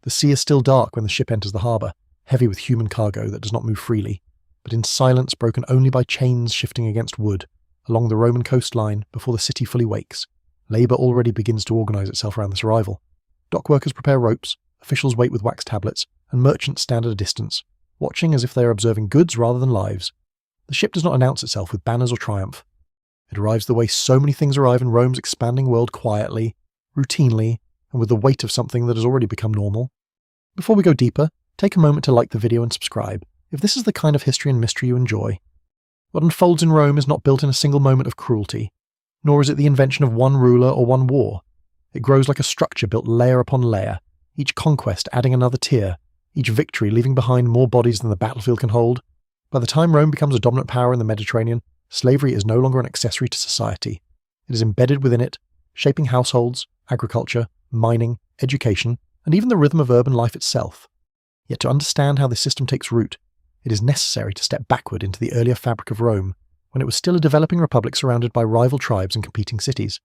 The sea is still dark when the ship enters the harbour, heavy with human cargo that does not move freely, but in silence broken only by chains shifting against wood, along the Roman coastline before the city fully wakes. Labour already begins to organise itself around this arrival. Dock workers prepare ropes, officials wait with wax tablets, and merchants stand at a distance, watching as if they are observing goods rather than lives. The ship does not announce itself with banners or triumph. It arrives the way so many things arrive in Rome's expanding world, quietly, routinely, and with the weight of something that has already become normal. Before we go deeper, take a moment to like the video and subscribe, if this is the kind of history and mystery you enjoy. What unfolds in Rome is not built in a single moment of cruelty, nor is it the invention of one ruler or one war. It grows like a structure built layer upon layer, each conquest adding another tier, each victory leaving behind more bodies than the battlefield can hold. By the time Rome becomes a dominant power in the Mediterranean, slavery is no longer an accessory to society. It is embedded within it, shaping households, agriculture, mining, education, and even the rhythm of urban life itself. Yet to understand how this system takes root, it is necessary to step backward into the earlier fabric of Rome, when it was still a developing republic surrounded by rival tribes and competing cities.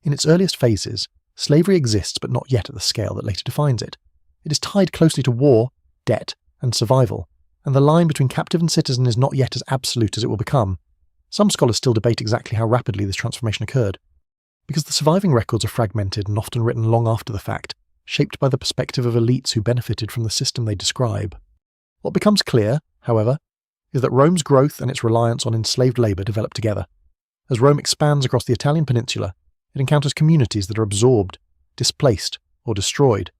In its earliest phases, slavery exists but not yet at the scale that later defines it. It is tied closely to war, debt, and survival, and the line between captive and citizen is not yet as absolute as it will become. Some scholars still debate exactly how rapidly this transformation occurred. Because the surviving records are fragmented and often written long after the fact, shaped by the perspective of elites who benefited from the system they describe. What becomes clear, however, is that Rome's growth and its reliance on enslaved labour develop together. As Rome expands across the Italian peninsula, it encounters communities that are absorbed, displaced, or destroyed.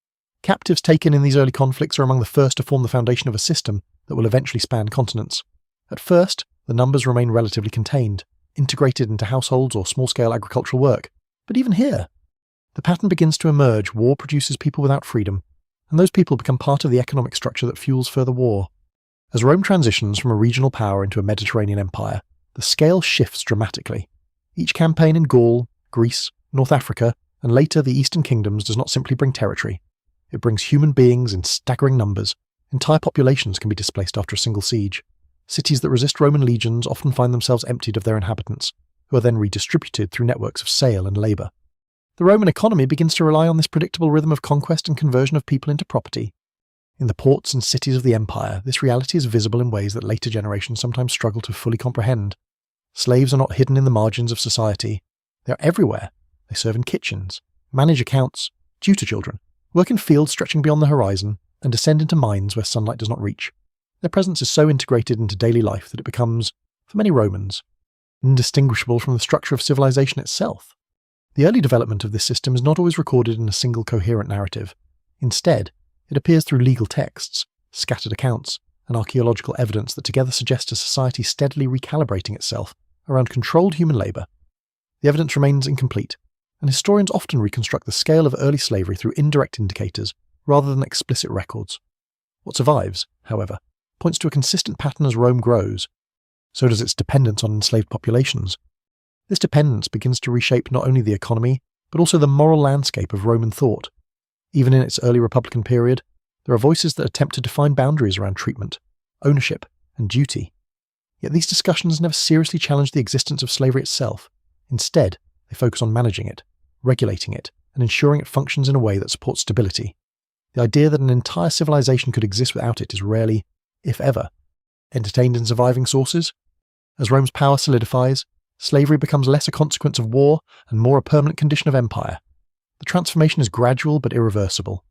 Captives taken in these early conflicts are among the first to form the foundation of a system that will eventually span continents. At first, the numbers remain relatively contained, integrated into households or small-scale agricultural work. But even here, the pattern begins to emerge. War produces people without freedom, and those people become part of the economic structure that fuels further war. As Rome transitions from a regional power into a Mediterranean empire, the scale shifts dramatically. Each campaign in Gaul, Greece, North Africa, and later the Eastern Kingdoms does not simply bring territory. It brings human beings in staggering numbers. Entire populations can be displaced after a single siege. Cities that resist Roman legions often find themselves emptied of their inhabitants, who are then redistributed through networks of sale and labour. The Roman economy begins to rely on this predictable rhythm of conquest and conversion of people into property. In the ports and cities of the empire, this reality is visible in ways that later generations sometimes struggle to fully comprehend. Slaves are not hidden in the margins of society. They are everywhere. They serve in kitchens, manage accounts, tutor children, work in fields stretching beyond the horizon, and descend into mines where sunlight does not reach. Their presence is so integrated into daily life that it becomes, for many Romans, indistinguishable from the structure of civilization itself. The early development of this system is not always recorded in a single coherent narrative. Instead, it appears through legal texts, scattered accounts, and archaeological evidence that together suggest a society steadily recalibrating itself around controlled human labour. The evidence remains incomplete, and historians often reconstruct the scale of early slavery through indirect indicators rather than explicit records. What survives, however, points to a consistent pattern as Rome grows. So does its dependence on enslaved populations. This dependence begins to reshape not only the economy, but also the moral landscape of Roman thought. Even in its early Republican period, there are voices that attempt to define boundaries around treatment, ownership, and duty. Yet these discussions never seriously challenge the existence of slavery itself. Instead, they focus on managing it, regulating it, and ensuring it functions in a way that supports stability. The idea that an entire civilization could exist without it is rarely, if ever, entertained in surviving sources. As Rome's power solidifies, slavery becomes less a consequence of war and more a permanent condition of empire. The transformation is gradual but irreversible.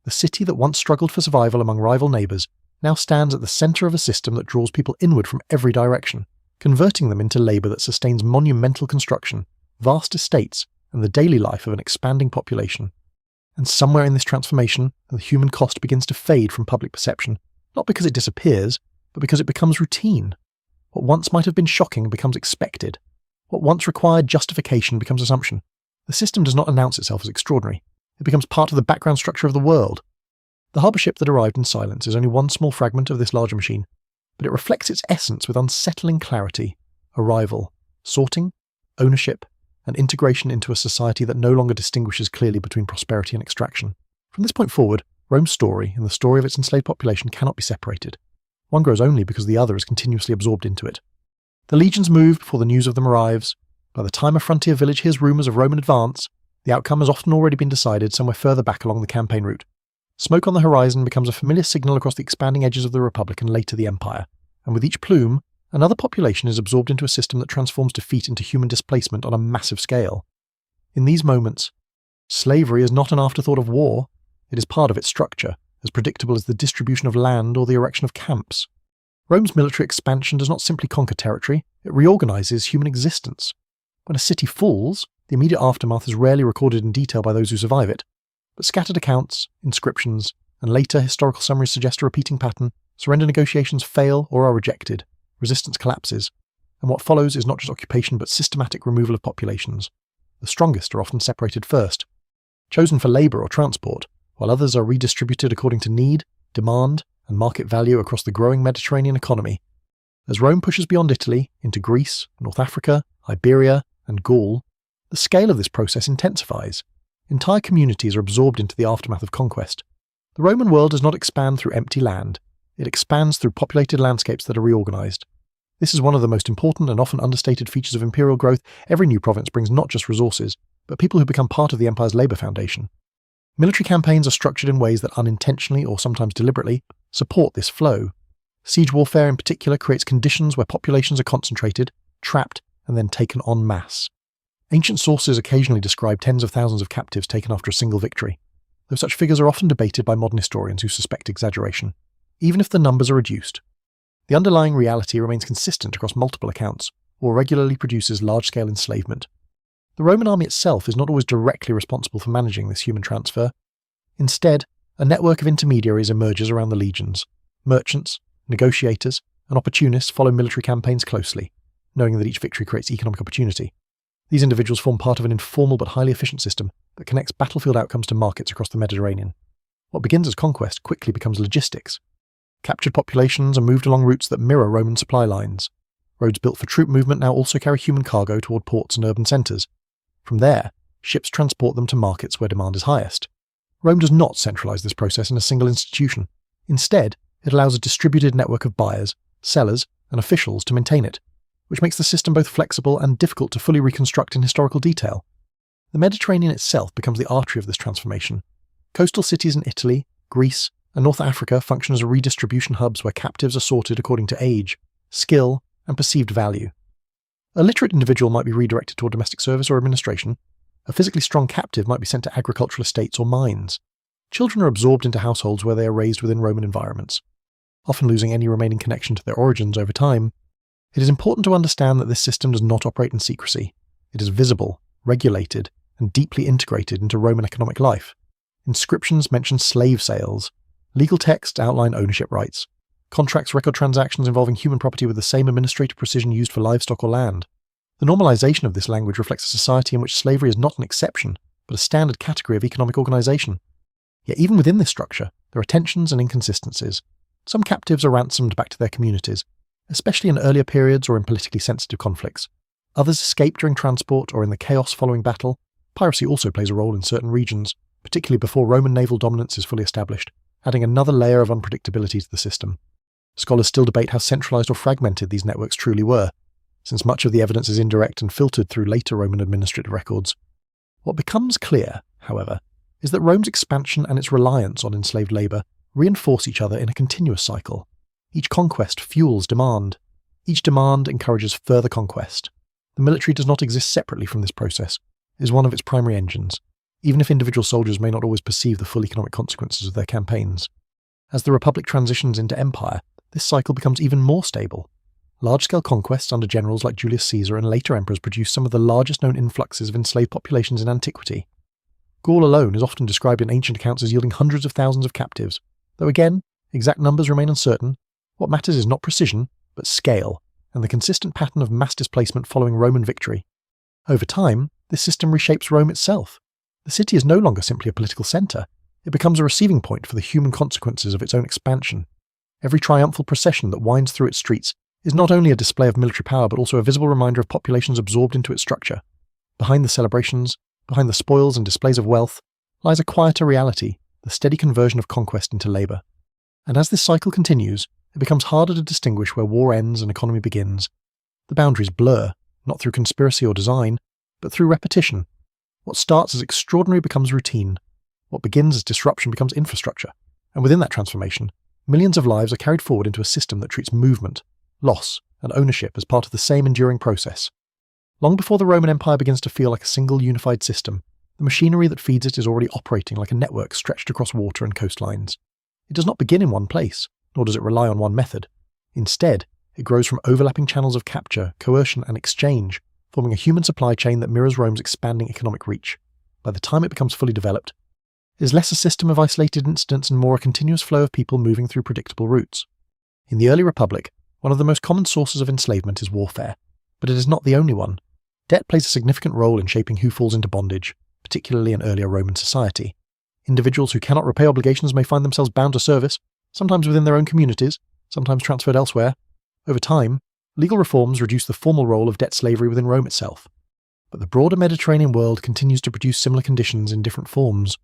The city that once struggled for survival among rival neighbours now stands at the centre of a system that draws people inward from every direction, converting them into labour that sustains monumental construction, vast estates, and the daily life of an expanding population. And somewhere in this transformation, the human cost begins to fade from public perception, not because it disappears, but because it becomes routine. What once might have been shocking becomes expected. What once required justification becomes assumption. The system does not announce itself as extraordinary. It becomes part of the background structure of the world. The harbour ship that arrived in silence is only one small fragment of this larger machine, but it reflects its essence with unsettling clarity: arrival, sorting, ownership, and integration into a society that no longer distinguishes clearly between prosperity and extraction. From this point forward, Rome's story and the story of its enslaved population cannot be separated. One grows only because the other is continuously absorbed into it. The legions move before the news of them arrives. By the time a frontier village hears rumours of Roman advance, the outcome has often already been decided somewhere further back along the campaign route. Smoke on the horizon becomes a familiar signal across the expanding edges of the Republic and later the Empire, and with each plume, another population is absorbed into a system that transforms defeat into human displacement on a massive scale. In these moments, slavery is not an afterthought of war, it is part of its structure, as predictable as the distribution of land or the erection of camps. Rome's military expansion does not simply conquer territory, it reorganises human existence. When a city falls, the immediate aftermath is rarely recorded in detail by those who survive it, but scattered accounts, inscriptions, and later historical summaries suggest a repeating pattern. Surrender negotiations fail or are rejected, resistance collapses, and what follows is not just occupation but systematic removal of populations. The strongest are often separated first, chosen for labour or transport, while others are redistributed according to need, demand, and market value across the growing Mediterranean economy. As Rome pushes beyond Italy, into Greece, North Africa, Iberia, and Gaul, the scale of this process intensifies. Entire communities are absorbed into the aftermath of conquest. The Roman world does not expand through empty land, it expands through populated landscapes that are reorganised. This is one of the most important and often understated features of imperial growth. Every new province brings not just resources, but people who become part of the empire's labour foundation. Military campaigns are structured in ways that unintentionally, or sometimes deliberately, support this flow. Siege warfare in particular creates conditions where populations are concentrated, trapped, and then taken en masse. Ancient sources occasionally describe tens of thousands of captives taken after a single victory, though such figures are often debated by modern historians who suspect exaggeration, even if the numbers are reduced. The underlying reality remains consistent across multiple accounts, or regularly produces large-scale enslavement. The Roman army itself is not always directly responsible for managing this human transfer. Instead, a network of intermediaries emerges around the legions. Merchants, negotiators, and opportunists follow military campaigns closely, knowing that each victory creates economic opportunity. These individuals form part of an informal but highly efficient system that connects battlefield outcomes to markets across the Mediterranean. What begins as conquest quickly becomes logistics. Captured populations are moved along routes that mirror Roman supply lines. Roads built for troop movement now also carry human cargo toward ports and urban centres. From there, ships transport them to markets where demand is highest. Rome does not centralise this process in a single institution. Instead, it allows a distributed network of buyers, sellers, and officials to maintain it, which makes the system both flexible and difficult to fully reconstruct in historical detail. The Mediterranean itself becomes the artery of this transformation. Coastal cities in Italy, Greece, and North Africa function as redistribution hubs where captives are sorted according to age, skill, and perceived value. A literate individual might be redirected toward domestic service or administration. A physically strong captive might be sent to agricultural estates or mines. Children are absorbed into households where they are raised within Roman environments, often losing any remaining connection to their origins over time. It is important to understand that this system does not operate in secrecy. It is visible, regulated, and deeply integrated into Roman economic life. Inscriptions mention slave sales. Legal texts outline ownership rights. Contracts record transactions involving human property with the same administrative precision used for livestock or land. The normalization of this language reflects a society in which slavery is not an exception, but a standard category of economic organization. Yet even within this structure, there are tensions and inconsistencies. Some captives are ransomed back to their communities, especially in earlier periods or in politically sensitive conflicts. Others escape during transport or in the chaos following battle. Piracy also plays a role in certain regions, particularly before Roman naval dominance is fully established, adding another layer of unpredictability to the system. Scholars still debate how centralized or fragmented these networks truly were, since much of the evidence is indirect and filtered through later Roman administrative records. What becomes clear, however, is that Rome's expansion and its reliance on enslaved labor reinforce each other in a continuous cycle. Each conquest fuels demand. Each demand encourages further conquest. The military does not exist separately from this process. It is one of its primary engines, even if individual soldiers may not always perceive the full economic consequences of their campaigns. As the Republic transitions into empire, this cycle becomes even more stable. Large-scale conquests under generals like Julius Caesar and later emperors produced some of the largest known influxes of enslaved populations in antiquity. Gaul alone is often described in ancient accounts as yielding hundreds of thousands of captives, though again, exact numbers remain uncertain. What matters is not precision, but scale, and the consistent pattern of mass displacement following Roman victory. Over time, this system reshapes Rome itself. The city is no longer simply a political centre. It becomes a receiving point for the human consequences of its own expansion. Every triumphal procession that winds through its streets is not only a display of military power but also a visible reminder of populations absorbed into its structure. Behind the celebrations, behind the spoils and displays of wealth, lies a quieter reality, the steady conversion of conquest into labour. And as this cycle continues, it becomes harder to distinguish where war ends and economy begins. The boundaries blur, not through conspiracy or design, but through repetition. What starts as extraordinary becomes routine. What begins as disruption becomes infrastructure, and within that transformation, millions of lives are carried forward into a system that treats movement, loss, and ownership as part of the same enduring process. Long before the Roman Empire begins to feel like a single unified system, the machinery that feeds it is already operating like a network stretched across water and coastlines. It does not begin in one place, nor does it rely on one method. Instead, it grows from overlapping channels of capture, coercion, and exchange, forming a human supply chain that mirrors Rome's expanding economic reach. By the time it becomes fully developed, it is less a system of isolated incidents and more a continuous flow of people moving through predictable routes. In the early Republic, one of the most common sources of enslavement is warfare, but it is not the only one. Debt plays a significant role in shaping who falls into bondage, particularly in earlier Roman society. Individuals who cannot repay obligations may find themselves bound to service, sometimes within their own communities, sometimes transferred elsewhere. Over time, legal reforms reduce the formal role of debt slavery within Rome itself. But the broader Mediterranean world continues to produce similar conditions in different forms.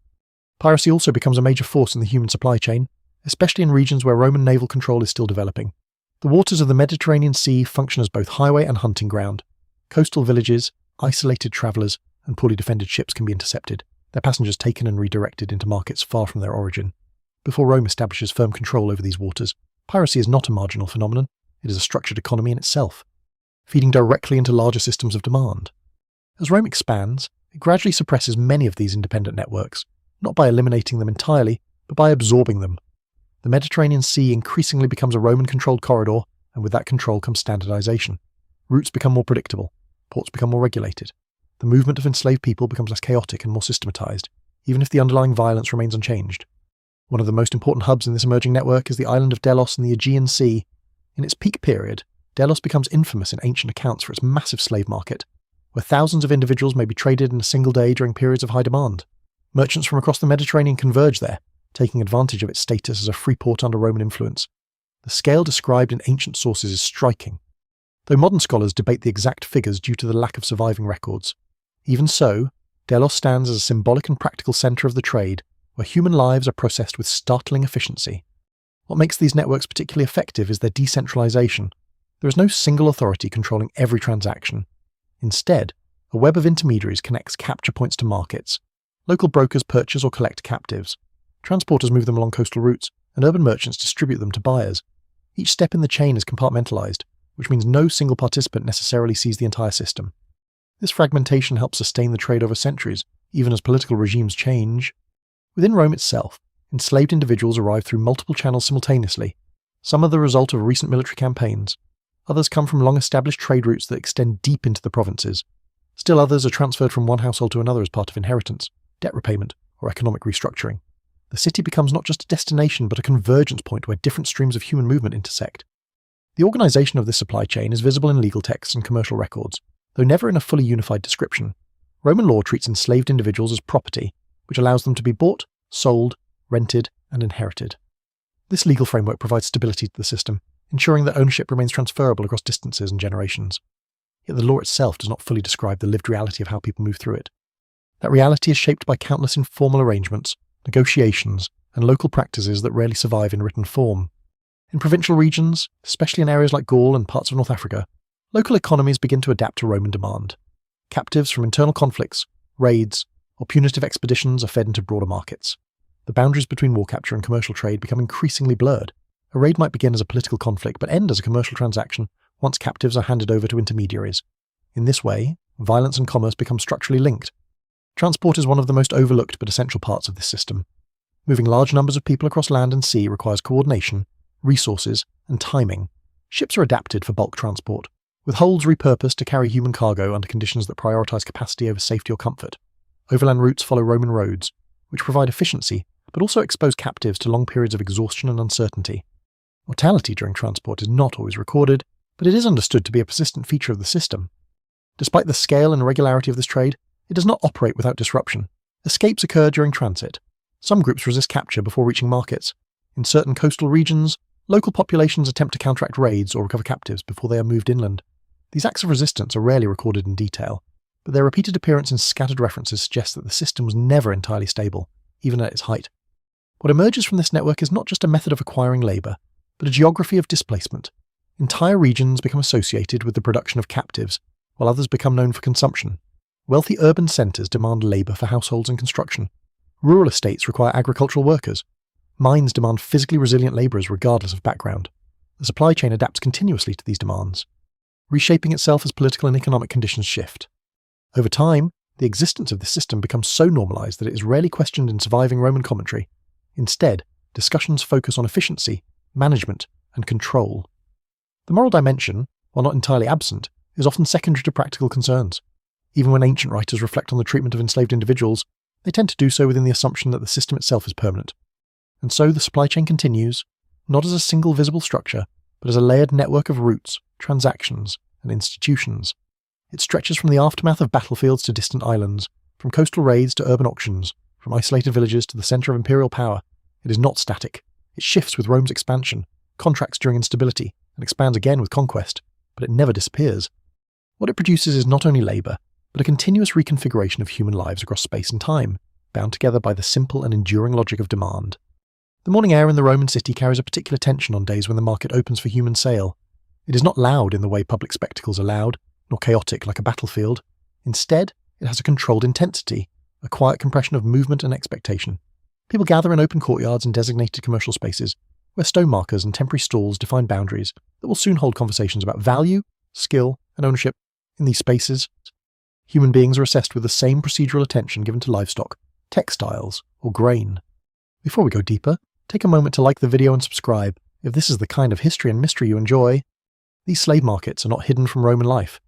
Piracy also becomes a major force in the human supply chain, especially in regions where Roman naval control is still developing. The waters of the Mediterranean Sea function as both highway and hunting ground. Coastal villages, isolated travellers, and poorly defended ships can be intercepted, their passengers taken and redirected into markets far from their origin. Before Rome establishes firm control over these waters, piracy is not a marginal phenomenon, it is a structured economy in itself, feeding directly into larger systems of demand. As Rome expands, it gradually suppresses many of these independent networks, not by eliminating them entirely, but by absorbing them. The Mediterranean Sea increasingly becomes a Roman-controlled corridor, and with that control comes standardization. Routes become more predictable, ports become more regulated. The movement of enslaved people becomes less chaotic and more systematized, even if the underlying violence remains unchanged. One of the most important hubs in this emerging network is the island of Delos in the Aegean Sea. In its peak period, Delos becomes infamous in ancient accounts for its massive slave market, where thousands of individuals may be traded in a single day during periods of high demand. Merchants from across the Mediterranean converge there, taking advantage of its status as a free port under Roman influence. The scale described in ancient sources is striking, though modern scholars debate the exact figures due to the lack of surviving records. Even so, Delos stands as a symbolic and practical centre of the trade, where human lives are processed with startling efficiency. What makes these networks particularly effective is their decentralization. There is no single authority controlling every transaction. Instead, a web of intermediaries connects capture points to markets. Local brokers purchase or collect captives. Transporters move them along coastal routes, and urban merchants distribute them to buyers. Each step in the chain is compartmentalized, which means no single participant necessarily sees the entire system. This fragmentation helps sustain the trade over centuries, even as political regimes change. Within Rome itself, enslaved individuals arrive through multiple channels simultaneously. Some are the result of recent military campaigns. Others come from long-established trade routes that extend deep into the provinces. Still others are transferred from one household to another as part of inheritance, debt repayment, or economic restructuring. The city becomes not just a destination but a convergence point where different streams of human movement intersect. The organisation of this supply chain is visible in legal texts and commercial records, though never in a fully unified description. Roman law treats enslaved individuals as property, which allows them to be bought, sold, rented, and inherited. This legal framework provides stability to the system, ensuring that ownership remains transferable across distances and generations. Yet the law itself does not fully describe the lived reality of how people move through it. That reality is shaped by countless informal arrangements, negotiations, and local practices that rarely survive in written form. In provincial regions, especially in areas like Gaul and parts of North Africa, local economies begin to adapt to Roman demand. Captives from internal conflicts, raids, or punitive expeditions are fed into broader markets. The boundaries between war capture and commercial trade become increasingly blurred. A raid might begin as a political conflict but end as a commercial transaction once captives are handed over to intermediaries. In this way, violence and commerce become structurally linked. Transport is one of the most overlooked but essential parts of this system. Moving large numbers of people across land and sea requires coordination, resources, and timing. Ships are adapted for bulk transport, with holds repurposed to carry human cargo under conditions that prioritize capacity over safety or comfort. Overland routes follow Roman roads, which provide efficiency, but also expose captives to long periods of exhaustion and uncertainty. Mortality during transport is not always recorded, but it is understood to be a persistent feature of the system. Despite the scale and regularity of this trade, it does not operate without disruption. Escapes occur during transit. Some groups resist capture before reaching markets. In certain coastal regions, local populations attempt to counteract raids or recover captives before they are moved inland. These acts of resistance are rarely recorded in detail, but their repeated appearance in scattered references suggests that the system was never entirely stable, even at its height. What emerges from this network is not just a method of acquiring labour, but a geography of displacement. Entire regions become associated with the production of captives, while others become known for consumption. Wealthy urban centres demand labour for households and construction. Rural estates require agricultural workers. Mines demand physically resilient labourers regardless of background. The supply chain adapts continuously to these demands, reshaping itself as political and economic conditions shift. Over time, the existence of this system becomes so normalised that it is rarely questioned in surviving Roman commentary. Instead, discussions focus on efficiency, management, and control. The moral dimension, while not entirely absent, is often secondary to practical concerns. Even when ancient writers reflect on the treatment of enslaved individuals, they tend to do so within the assumption that the system itself is permanent. And so the supply chain continues, not as a single visible structure, but as a layered network of routes, transactions, and institutions. It stretches from the aftermath of battlefields to distant islands, from coastal raids to urban auctions, from isolated villages to the centre of imperial power. It is not static. It shifts with Rome's expansion, contracts during instability, and expands again with conquest, but it never disappears. What it produces is not only labour, but a continuous reconfiguration of human lives across space and time, bound together by the simple and enduring logic of demand. The morning air in the Roman city carries a particular tension on days when the market opens for human sale. It is not loud in the way public spectacles are loud, nor chaotic like a battlefield. Instead, it has a controlled intensity, a quiet compression of movement and expectation. People gather in open courtyards and designated commercial spaces, where stone markers and temporary stalls define boundaries that will soon hold conversations about value, skill, and ownership. In these spaces, human beings are assessed with the same procedural attention given to livestock, textiles, or grain. Before we go deeper, take a moment to like the video and subscribe if this is the kind of history and mystery you enjoy. These slave markets are not hidden from Roman life.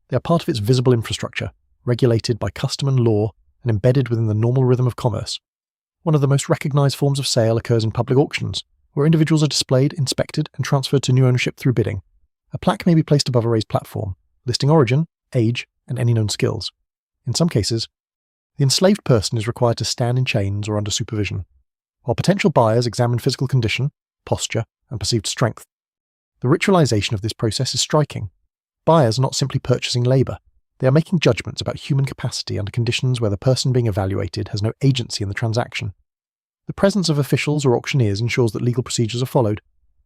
They are part of its visible infrastructure, regulated by custom and law and embedded within the normal rhythm of commerce. One of the most recognised forms of sale occurs in public auctions, where individuals are displayed, inspected, and transferred to new ownership through bidding. A plaque may be placed above a raised platform, listing origin, age, and any known skills. In some cases, the enslaved person is required to stand in chains or under supervision, while potential buyers examine physical condition, posture, and perceived strength. The ritualization of this process is striking. Buyers are not simply purchasing labour. They are making judgments about human capacity under conditions where the person being evaluated has no agency in the transaction. The presence of officials or auctioneers ensures that legal procedures are followed,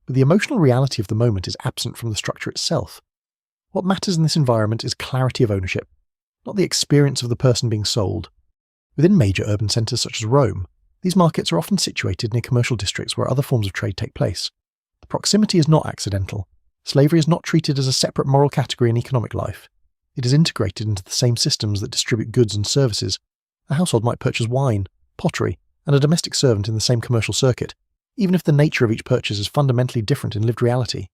but the emotional reality of the moment is absent from the structure itself. What matters in this environment is clarity of ownership, not the experience of the person being sold. Within major urban centres such as Rome, these markets are often situated near commercial districts where other forms of trade take place. The proximity is not accidental. Slavery is not treated as a separate moral category in economic life. It is integrated into the same systems that distribute goods and services. A household might purchase wine, pottery, and a domestic servant in the same commercial circuit, even if the nature of each purchase is fundamentally different in lived reality.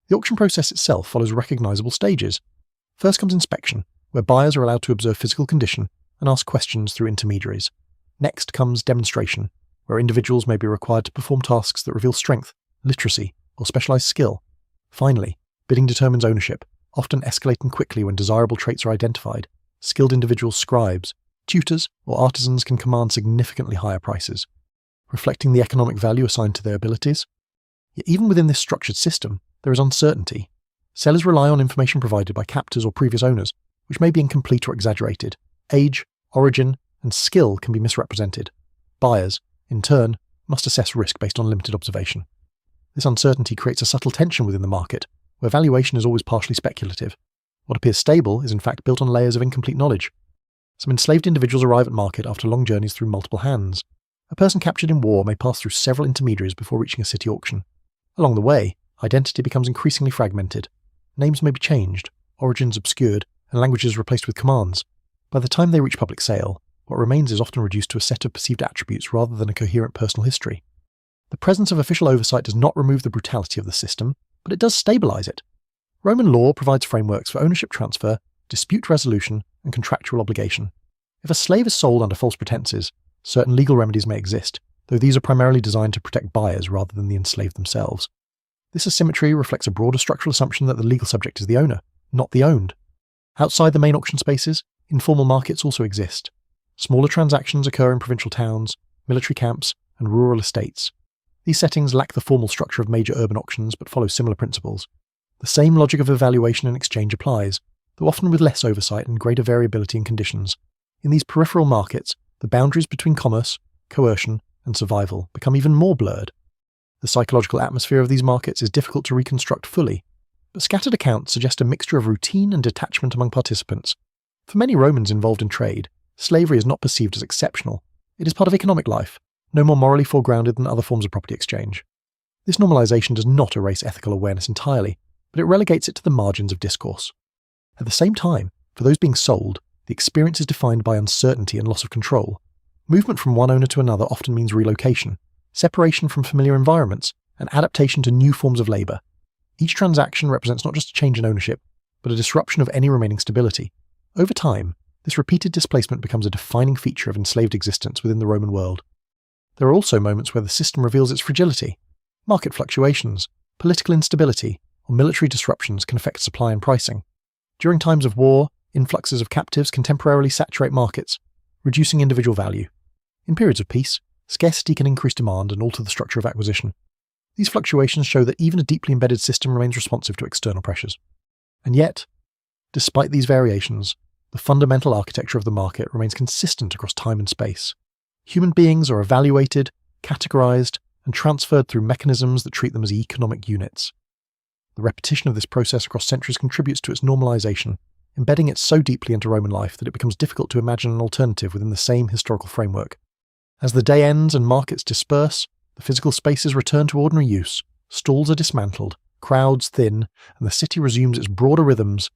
The auction process itself follows recognisable stages. First comes inspection, where buyers are allowed to observe physical condition and ask questions through intermediaries. Next comes demonstration, where individuals may be required to perform tasks that reveal strength, literacy, or specialised skill. Finally, bidding determines ownership, often escalating quickly when desirable traits are identified. Skilled individuals, scribes, tutors, or artisans can command significantly higher prices, reflecting the economic value assigned to their abilities. Yet even within this structured system, there is uncertainty. Sellers rely on information provided by captors or previous owners, which may be incomplete or exaggerated. Age, origin, and skill can be misrepresented. Buyers, in turn, must assess risk based on limited observation. This uncertainty creates a subtle tension within the market, where valuation is always partially speculative. What appears stable is in fact built on layers of incomplete knowledge. Some enslaved individuals arrive at market after long journeys through multiple hands. A person captured in war may pass through several intermediaries before reaching a city auction. Along the way, identity becomes increasingly fragmented. Names may be changed, origins obscured, and languages replaced with commands. By the time they reach public sale, what remains is often reduced to a set of perceived attributes rather than a coherent personal history. The presence of official oversight does not remove the brutality of the system, but it does stabilise it. Roman law provides frameworks for ownership transfer, dispute resolution, and contractual obligation. If a slave is sold under false pretences, certain legal remedies may exist, though these are primarily designed to protect buyers rather than the enslaved themselves. This asymmetry reflects a broader structural assumption that the legal subject is the owner, not the owned. Outside the main auction spaces, informal markets also exist. Smaller transactions occur in provincial towns, military camps, and rural estates. These settings lack the formal structure of major urban auctions but follow similar principles. The same logic of evaluation and exchange applies, though often with less oversight and greater variability in conditions. In these peripheral markets, the boundaries between commerce, coercion, and survival become even more blurred. The psychological atmosphere of these markets is difficult to reconstruct fully, but scattered accounts suggest a mixture of routine and detachment among participants. For many Romans involved in trade, slavery is not perceived as exceptional. It is part of economic life, no more morally foregrounded than other forms of property exchange. This normalization does not erase ethical awareness entirely, but it relegates it to the margins of discourse. At the same time, for those being sold, the experience is defined by uncertainty and loss of control. Movement from one owner to another often means relocation, separation from familiar environments, and adaptation to new forms of labour. Each transaction represents not just a change in ownership, but a disruption of any remaining stability. Over time, this repeated displacement becomes a defining feature of enslaved existence within the Roman world. There are also moments where the system reveals its fragility. Market fluctuations, political instability, or military disruptions can affect supply and pricing. During times of war, influxes of captives can temporarily saturate markets, reducing individual value. In periods of peace, scarcity can increase demand and alter the structure of acquisition. These fluctuations show that even a deeply embedded system remains responsive to external pressures. And yet, despite these variations, the fundamental architecture of the market remains consistent across time and space. Human beings are evaluated, categorized, and transferred through mechanisms that treat them as economic units. The repetition of this process across centuries contributes to its normalization, embedding it so deeply into Roman life that it becomes difficult to imagine an alternative within the same historical framework. As the day ends and markets disperse, the physical spaces return to ordinary use, stalls are dismantled, crowds thin, and the city resumes its broader rhythms,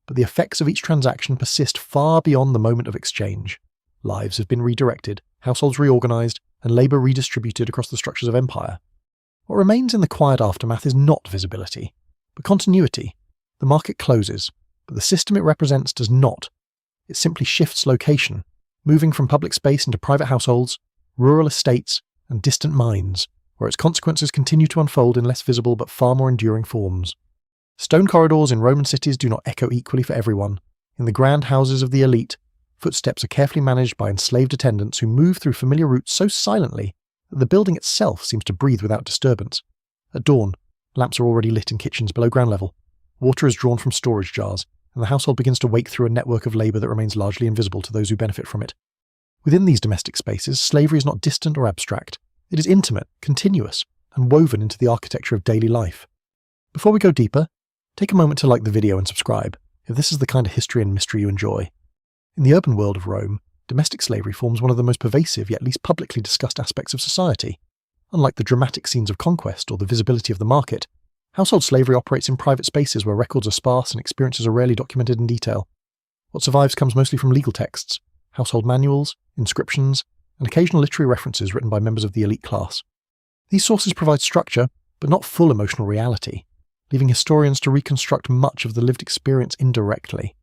but the effects of each transaction persist far beyond the moment of exchange. Lives have been redirected, households reorganized, and labor redistributed across the structures of empire. What remains in the quiet aftermath is not visibility, but continuity. The market closes, but the system it represents does not. It simply shifts location, moving from public space into private households, rural estates, and distant mines, where its consequences continue to unfold in less visible but far more enduring forms. Stone corridors in Roman cities do not echo equally for everyone. In the grand houses of the elite, footsteps are carefully managed by enslaved attendants who move through familiar routes so silently that the building itself seems to breathe without disturbance. At dawn, lamps are already lit in kitchens below ground level. Water is drawn from storage jars, and the household begins to wake through a network of labour that remains largely invisible to those who benefit from it. Within these domestic spaces, slavery is not distant or abstract. It is intimate, continuous, and woven into the architecture of daily life. Before we go deeper, take a moment to like the video and subscribe, if this is the kind of history and mystery you enjoy. In the urban world of Rome, domestic slavery forms one of the most pervasive yet least publicly discussed aspects of society. Unlike the dramatic scenes of conquest or the visibility of the market, household slavery operates in private spaces where records are sparse and experiences are rarely documented in detail. What survives comes mostly from legal texts, household manuals, inscriptions, and occasional literary references written by members of the elite class. These sources provide structure, but not full emotional reality, leaving historians to reconstruct much of the lived experience indirectly.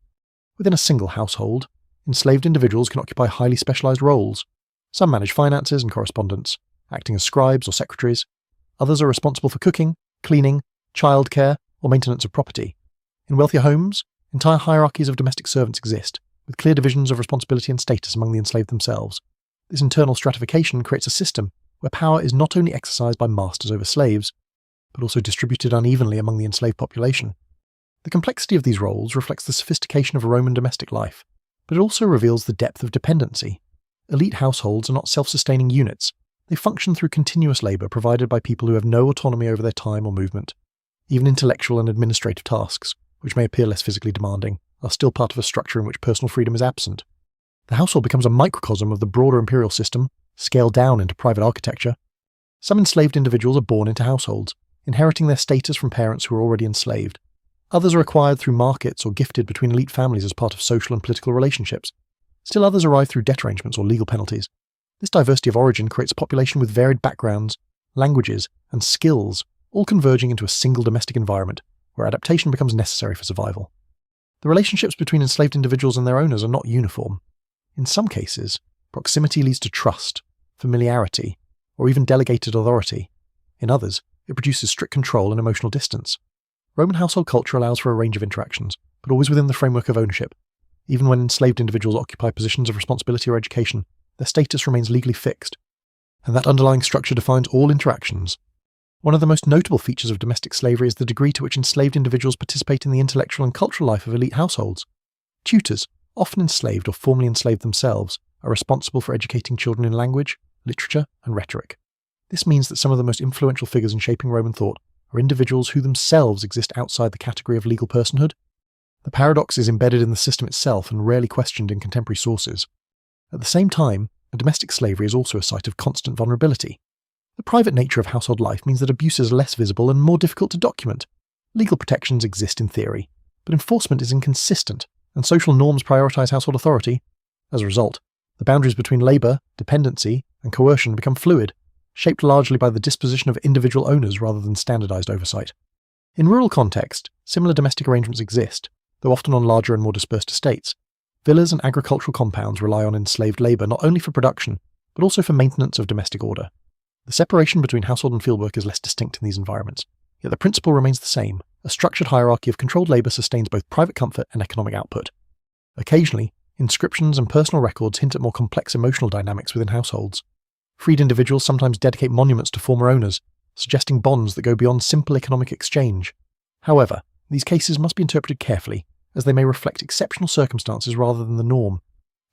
Within a single household, enslaved individuals can occupy highly specialized roles. Some manage finances and correspondence, acting as scribes or secretaries. Others are responsible for cooking, cleaning, childcare, or maintenance of property. In wealthier homes, entire hierarchies of domestic servants exist, with clear divisions of responsibility and status among the enslaved themselves. This internal stratification creates a system where power is not only exercised by masters over slaves, but also distributed unevenly among the enslaved population. The complexity of these roles reflects the sophistication of Roman domestic life, but it also reveals the depth of dependency. Elite households are not self-sustaining units. They function through continuous labour provided by people who have no autonomy over their time or movement. Even intellectual and administrative tasks, which may appear less physically demanding, are still part of a structure in which personal freedom is absent. The household becomes a microcosm of the broader imperial system, scaled down into private architecture. Some enslaved individuals are born into households, inheriting their status from parents who are already enslaved. Others are acquired through markets or gifted between elite families as part of social and political relationships. Still others arrive through debt arrangements or legal penalties. This diversity of origin creates a population with varied backgrounds, languages, and skills, all converging into a single domestic environment, where adaptation becomes necessary for survival. The relationships between enslaved individuals and their owners are not uniform. In some cases, proximity leads to trust, familiarity, or even delegated authority. In others, it produces strict control and emotional distance. Roman household culture allows for a range of interactions, but always within the framework of ownership. Even when enslaved individuals occupy positions of responsibility or education, their status remains legally fixed, and that underlying structure defines all interactions. One of the most notable features of domestic slavery is the degree to which enslaved individuals participate in the intellectual and cultural life of elite households. Tutors, often enslaved or formerly enslaved themselves, are responsible for educating children in language, literature, and rhetoric. This means that some of the most influential figures in shaping Roman thought are individuals who themselves exist outside the category of legal personhood. The paradox is embedded in the system itself and rarely questioned in contemporary sources. At the same time, and domestic slavery is also a site of constant vulnerability. The private nature of household life means that abuse is less visible and more difficult to document. Legal protections exist in theory, but enforcement is inconsistent, and social norms prioritise household authority. As a result, the boundaries between labour, dependency, and coercion become fluid, shaped largely by the disposition of individual owners rather than standardised oversight. In rural context, similar domestic arrangements exist, though often on larger and more dispersed estates. Villas and agricultural compounds rely on enslaved labour not only for production, but also for maintenance of domestic order. The separation between household and fieldwork is less distinct in these environments, yet the principle remains the same. A structured hierarchy of controlled labour sustains both private comfort and economic output. Occasionally, inscriptions and personal records hint at more complex emotional dynamics within households. Freed individuals sometimes dedicate monuments to former owners, suggesting bonds that go beyond simple economic exchange. However, these cases must be interpreted carefully, as they may reflect exceptional circumstances rather than the norm.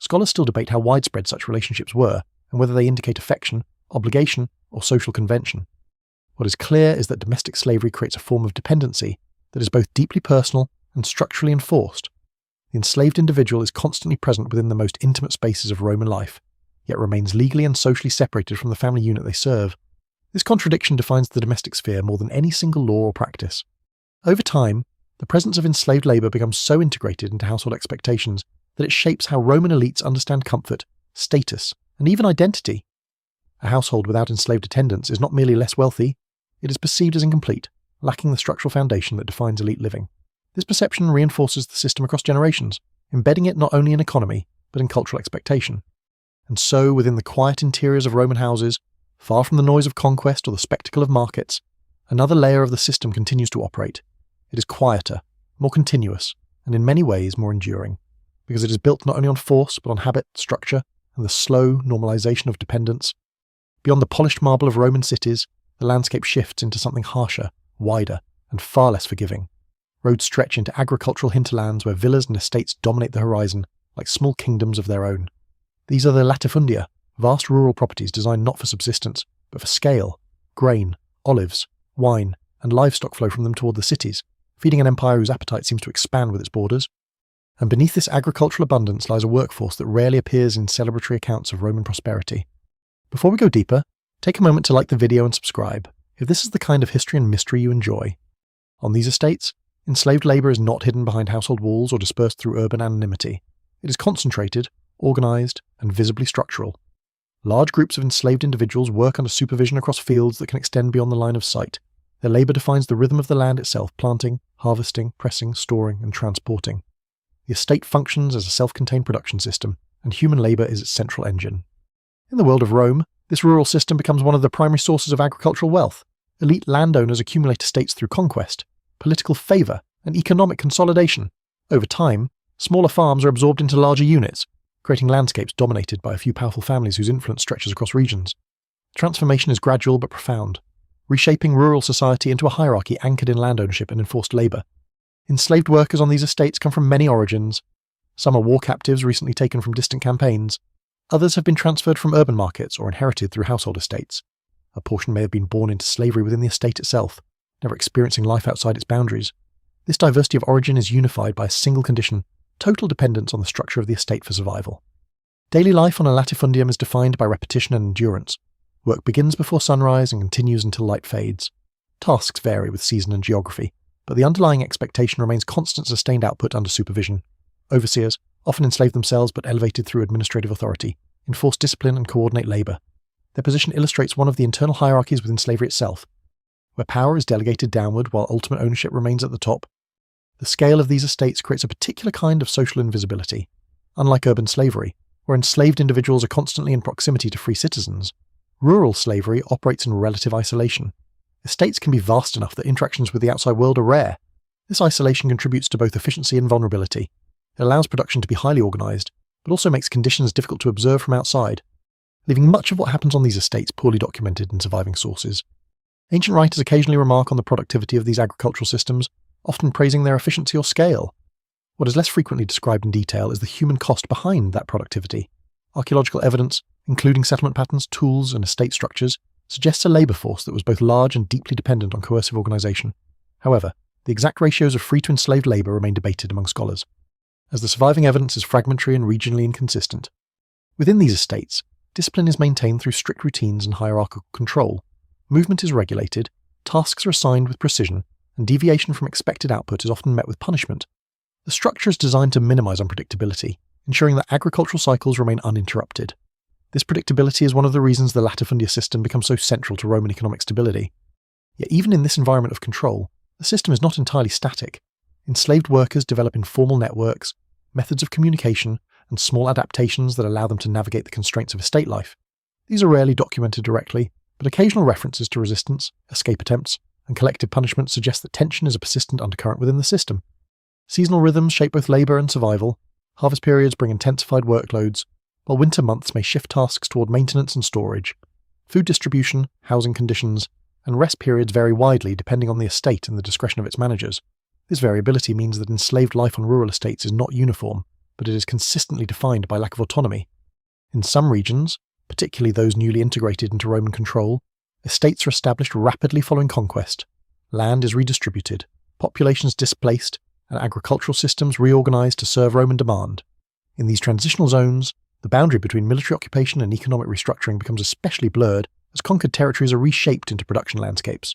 Scholars still debate how widespread such relationships were, and whether they indicate affection, obligation, or social convention. What is clear is that domestic slavery creates a form of dependency that is both deeply personal and structurally enforced. The enslaved individual is constantly present within the most intimate spaces of Roman life, yet remains legally and socially separated from the family unit they serve. This contradiction defines the domestic sphere more than any single law or practice. Over time, the presence of enslaved labour becomes so integrated into household expectations that it shapes how Roman elites understand comfort, status, and even identity. A household without enslaved attendants is not merely less wealthy, it is perceived as incomplete, lacking the structural foundation that defines elite living. This perception reinforces the system across generations, embedding it not only in economy, but in cultural expectation. And so, within the quiet interiors of Roman houses, far from the noise of conquest or the spectacle of markets, another layer of the system continues to operate. It is quieter, more continuous, and in many ways more enduring, because it is built not only on force, but on habit, structure, and the slow normalization of dependence. Beyond the polished marble of Roman cities, the landscape shifts into something harsher, wider, and far less forgiving. Roads stretch into agricultural hinterlands where villas and estates dominate the horizon, like small kingdoms of their own. These are the latifundia, vast rural properties designed not for subsistence, but for scale. Grain, olives, wine, and livestock flow from them toward the cities, feeding an empire whose appetite seems to expand with its borders. And beneath this agricultural abundance lies a workforce that rarely appears in celebratory accounts of Roman prosperity. Before we go deeper, take a moment to like the video and subscribe, if this is the kind of history and mystery you enjoy. On these estates, enslaved labour is not hidden behind household walls or dispersed through urban anonymity. It is concentrated, organised, and visibly structural. Large groups of enslaved individuals work under supervision across fields that can extend beyond the line of sight. Their labour defines the rhythm of the land itself, planting, harvesting, pressing, storing, and transporting. The estate functions as a self-contained production system, and human labour is its central engine. In the world of Rome, this rural system becomes one of the primary sources of agricultural wealth. Elite landowners accumulate estates through conquest, political favour, and economic consolidation. Over time, smaller farms are absorbed into larger units, creating landscapes dominated by a few powerful families whose influence stretches across regions. Transformation is gradual but profound, reshaping rural society into a hierarchy anchored in land ownership and enforced labour. Enslaved workers on these estates come from many origins. Some are war captives recently taken from distant campaigns. Others have been transferred from urban markets or inherited through household estates. A portion may have been born into slavery within the estate itself, never experiencing life outside its boundaries. This diversity of origin is unified by a single condition: total dependence on the structure of the estate for survival. Daily life on a latifundium is defined by repetition and endurance. Work begins before sunrise and continues until light fades. Tasks vary with season and geography, but the underlying expectation remains constant sustained output under supervision. Overseers, often enslaved themselves but elevated through administrative authority, enforce discipline and coordinate labour. Their position illustrates one of the internal hierarchies within slavery itself, where power is delegated downward while ultimate ownership remains at the top. The scale of these estates creates a particular kind of social invisibility. Unlike urban slavery, where enslaved individuals are constantly in proximity to free citizens, rural slavery operates in relative isolation. Estates can be vast enough that interactions with the outside world are rare. This isolation contributes to both efficiency and vulnerability. It allows production to be highly organised, but also makes conditions difficult to observe from outside, leaving much of what happens on these estates poorly documented in surviving sources. Ancient writers occasionally remark on the productivity of these agricultural systems, often praising their efficiency or scale. What is less frequently described in detail is the human cost behind that productivity. Archaeological evidence, including settlement patterns, tools, and estate structures, suggests a labour force that was both large and deeply dependent on coercive organisation. However, the exact ratios of free to enslaved labour remain debated among scholars, as the surviving evidence is fragmentary and regionally inconsistent. Within these estates, discipline is maintained through strict routines and hierarchical control. Movement is regulated, tasks are assigned with precision, and deviation from expected output is often met with punishment. The structure is designed to minimize unpredictability, ensuring that agricultural cycles remain uninterrupted. This predictability is one of the reasons the latifundia system becomes so central to Roman economic stability. Yet even in this environment of control, the system is not entirely static. Enslaved workers develop informal networks, methods of communication, and small adaptations that allow them to navigate the constraints of estate life. These are rarely documented directly, but occasional references to resistance, escape attempts, and collective punishment suggest that tension is a persistent undercurrent within the system. Seasonal rhythms shape both labour and survival. Harvest periods bring intensified workloads, while winter months may shift tasks toward maintenance and storage. Food distribution, housing conditions, and rest periods vary widely depending on the estate and the discretion of its managers. This variability means that enslaved life on rural estates is not uniform, but it is consistently defined by lack of autonomy. In some regions, particularly those newly integrated into Roman control, estates are established rapidly following conquest. Land is redistributed, populations displaced, and agricultural systems reorganized to serve Roman demand. In these transitional zones, the boundary between military occupation and economic restructuring becomes especially blurred as conquered territories are reshaped into production landscapes.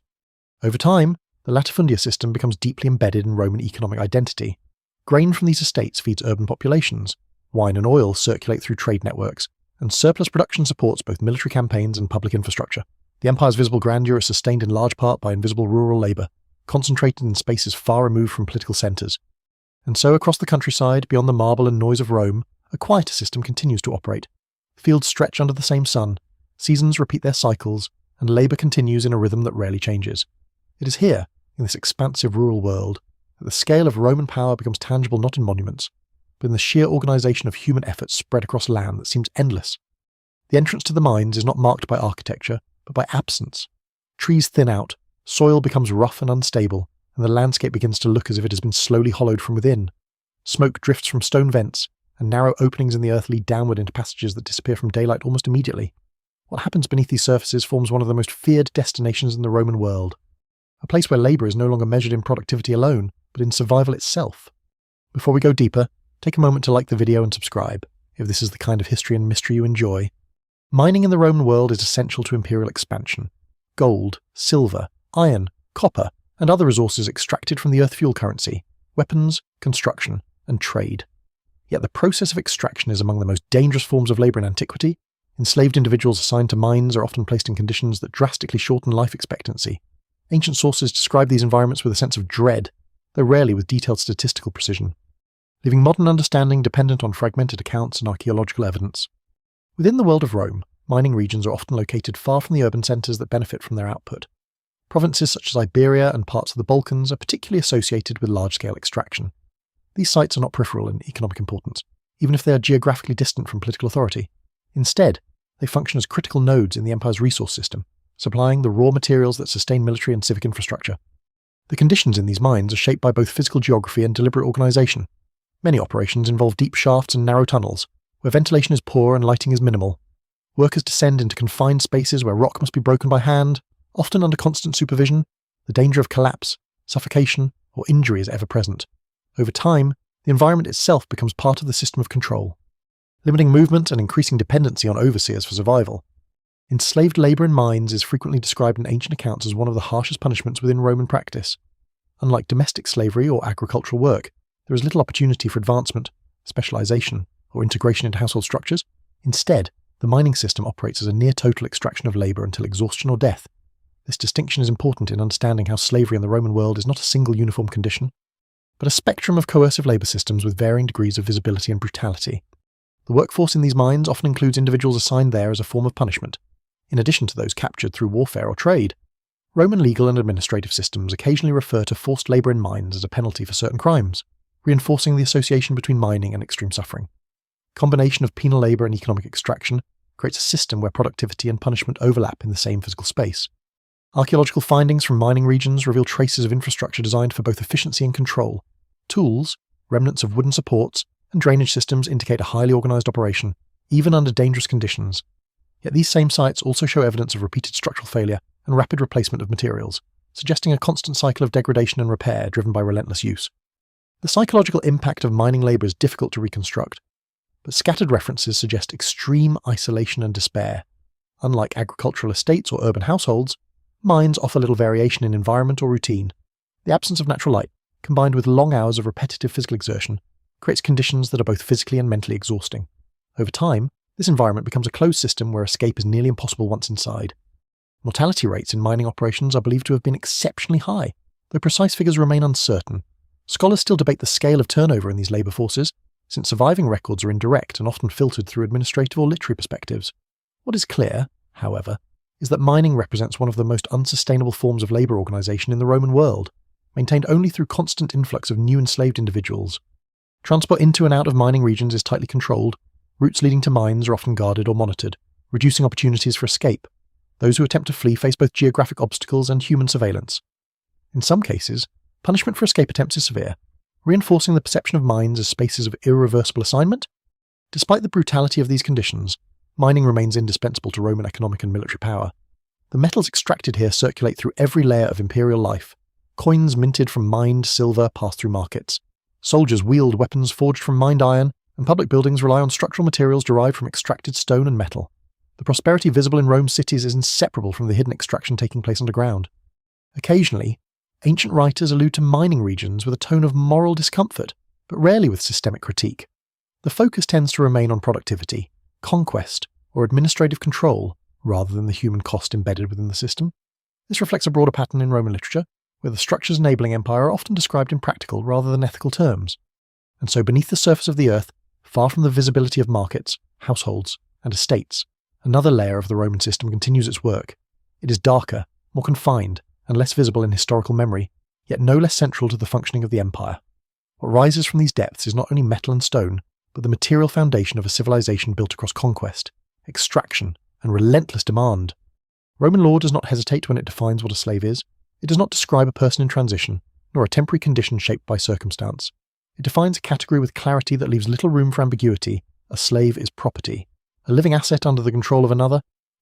Over time, the latifundia system becomes deeply embedded in Roman economic identity. Grain from these estates feeds urban populations, wine and oil circulate through trade networks, and surplus production supports both military campaigns and public infrastructure. The empire's visible grandeur is sustained in large part by invisible rural labour, concentrated in spaces far removed from political centres. And so across the countryside, beyond the marble and noise of Rome, a quieter system continues to operate. Fields stretch under the same sun, seasons repeat their cycles, and labour continues in a rhythm that rarely changes. It is here, in this expansive rural world, that the scale of Roman power becomes tangible not in monuments, but in the sheer organisation of human efforts spread across land that seems endless. The entrance to the mines is not marked by architecture, but by absence. Trees thin out, soil becomes rough and unstable, and the landscape begins to look as if it has been slowly hollowed from within. Smoke drifts from stone vents, and narrow openings in the earth lead downward into passages that disappear from daylight almost immediately. What happens beneath these surfaces forms one of the most feared destinations in the Roman world. A place where labour is no longer measured in productivity alone, but in survival itself. Before we go deeper, take a moment to like the video and subscribe, if this is the kind of history and mystery you enjoy. Mining in the Roman world is essential to imperial expansion. Gold, silver, iron, copper, and other resources extracted from the earth fuel currency, weapons, construction, and trade. Yet the process of extraction is among the most dangerous forms of labour in antiquity. Enslaved individuals assigned to mines are often placed in conditions that drastically shorten life expectancy. Ancient sources describe these environments with a sense of dread, though rarely with detailed statistical precision, leaving modern understanding dependent on fragmented accounts and archaeological evidence. Within the world of Rome, mining regions are often located far from the urban centres that benefit from their output. Provinces such as Iberia and parts of the Balkans are particularly associated with large-scale extraction. These sites are not peripheral in economic importance, even if they are geographically distant from political authority. Instead, they function as critical nodes in the empire's resource system, supplying the raw materials that sustain military and civic infrastructure. The conditions in these mines are shaped by both physical geography and deliberate organisation. Many operations involve deep shafts and narrow tunnels, where ventilation is poor and lighting is minimal. Workers descend into confined spaces where rock must be broken by hand, often under constant supervision. The danger of collapse, suffocation, or injury is ever present. Over time, the environment itself becomes part of the system of control, limiting movement and increasing dependency on overseers for survival. Enslaved labour in mines is frequently described in ancient accounts as one of the harshest punishments within Roman practice. Unlike domestic slavery or agricultural work, there is little opportunity for advancement, specialisation, or integration into household structures. Instead, the mining system operates as a near-total extraction of labour until exhaustion or death. This distinction is important in understanding how slavery in the Roman world is not a single uniform condition, but a spectrum of coercive labour systems with varying degrees of visibility and brutality. The workforce in these mines often includes individuals assigned there as a form of punishment, in addition to those captured through warfare or trade. Roman legal and administrative systems occasionally refer to forced labour in mines as a penalty for certain crimes, reinforcing the association between mining and extreme suffering. Combination of penal labour and economic extraction creates a system where productivity and punishment overlap in the same physical space. Archaeological findings from mining regions reveal traces of infrastructure designed for both efficiency and control. Tools, remnants of wooden supports, and drainage systems indicate a highly organised operation, even under dangerous conditions. Yet these same sites also show evidence of repeated structural failure and rapid replacement of materials, suggesting a constant cycle of degradation and repair driven by relentless use. The psychological impact of mining labour is difficult to reconstruct. but scattered references suggest extreme isolation and despair. Unlike agricultural estates or urban households, mines offer little variation in environment or routine. The absence of natural light, combined with long hours of repetitive physical exertion, creates conditions that are both physically and mentally exhausting. Over time, this environment becomes a closed system where escape is nearly impossible once inside. Mortality rates in mining operations are believed to have been exceptionally high, though precise figures remain uncertain. Scholars still debate the scale of turnover in these labour forces, since surviving records are indirect and often filtered through administrative or literary perspectives. What is clear, however, is that mining represents one of the most unsustainable forms of labour organisation in the Roman world, maintained only through constant influx of new enslaved individuals. Transport into and out of mining regions is tightly controlled. Routes leading to mines are often guarded or monitored, reducing opportunities for escape. Those who attempt to flee face both geographic obstacles and human surveillance. In some cases, punishment for escape attempts is severe, reinforcing the perception of mines as spaces of irreversible assignment. Despite the brutality of these conditions, mining remains indispensable to Roman economic and military power. The metals extracted here circulate through every layer of imperial life. Coins minted from mined silver pass through markets. Soldiers wield weapons forged from mined iron, and public buildings rely on structural materials derived from extracted stone and metal. The prosperity visible in Rome's cities is inseparable from the hidden extraction taking place underground. Occasionally, ancient writers allude to mining regions with a tone of moral discomfort, but rarely with systemic critique. The focus tends to remain on productivity, conquest, or administrative control, rather than the human cost embedded within the system. This reflects a broader pattern in Roman literature, where the structures enabling empire are often described in practical rather than ethical terms. And so beneath the surface of the earth, far from the visibility of markets, households, and estates, another layer of the Roman system continues its work. It is darker, more confined, and less visible in historical memory, yet no less central to the functioning of the empire. What rises from these depths is not only metal and stone, but the material foundation of a civilization built across conquest, extraction, and relentless demand. Roman law does not hesitate when it defines what a slave is. It does not describe a person in transition, nor a temporary condition shaped by circumstance. It defines a category with clarity that leaves little room for ambiguity. A slave is property, a living asset under the control of another.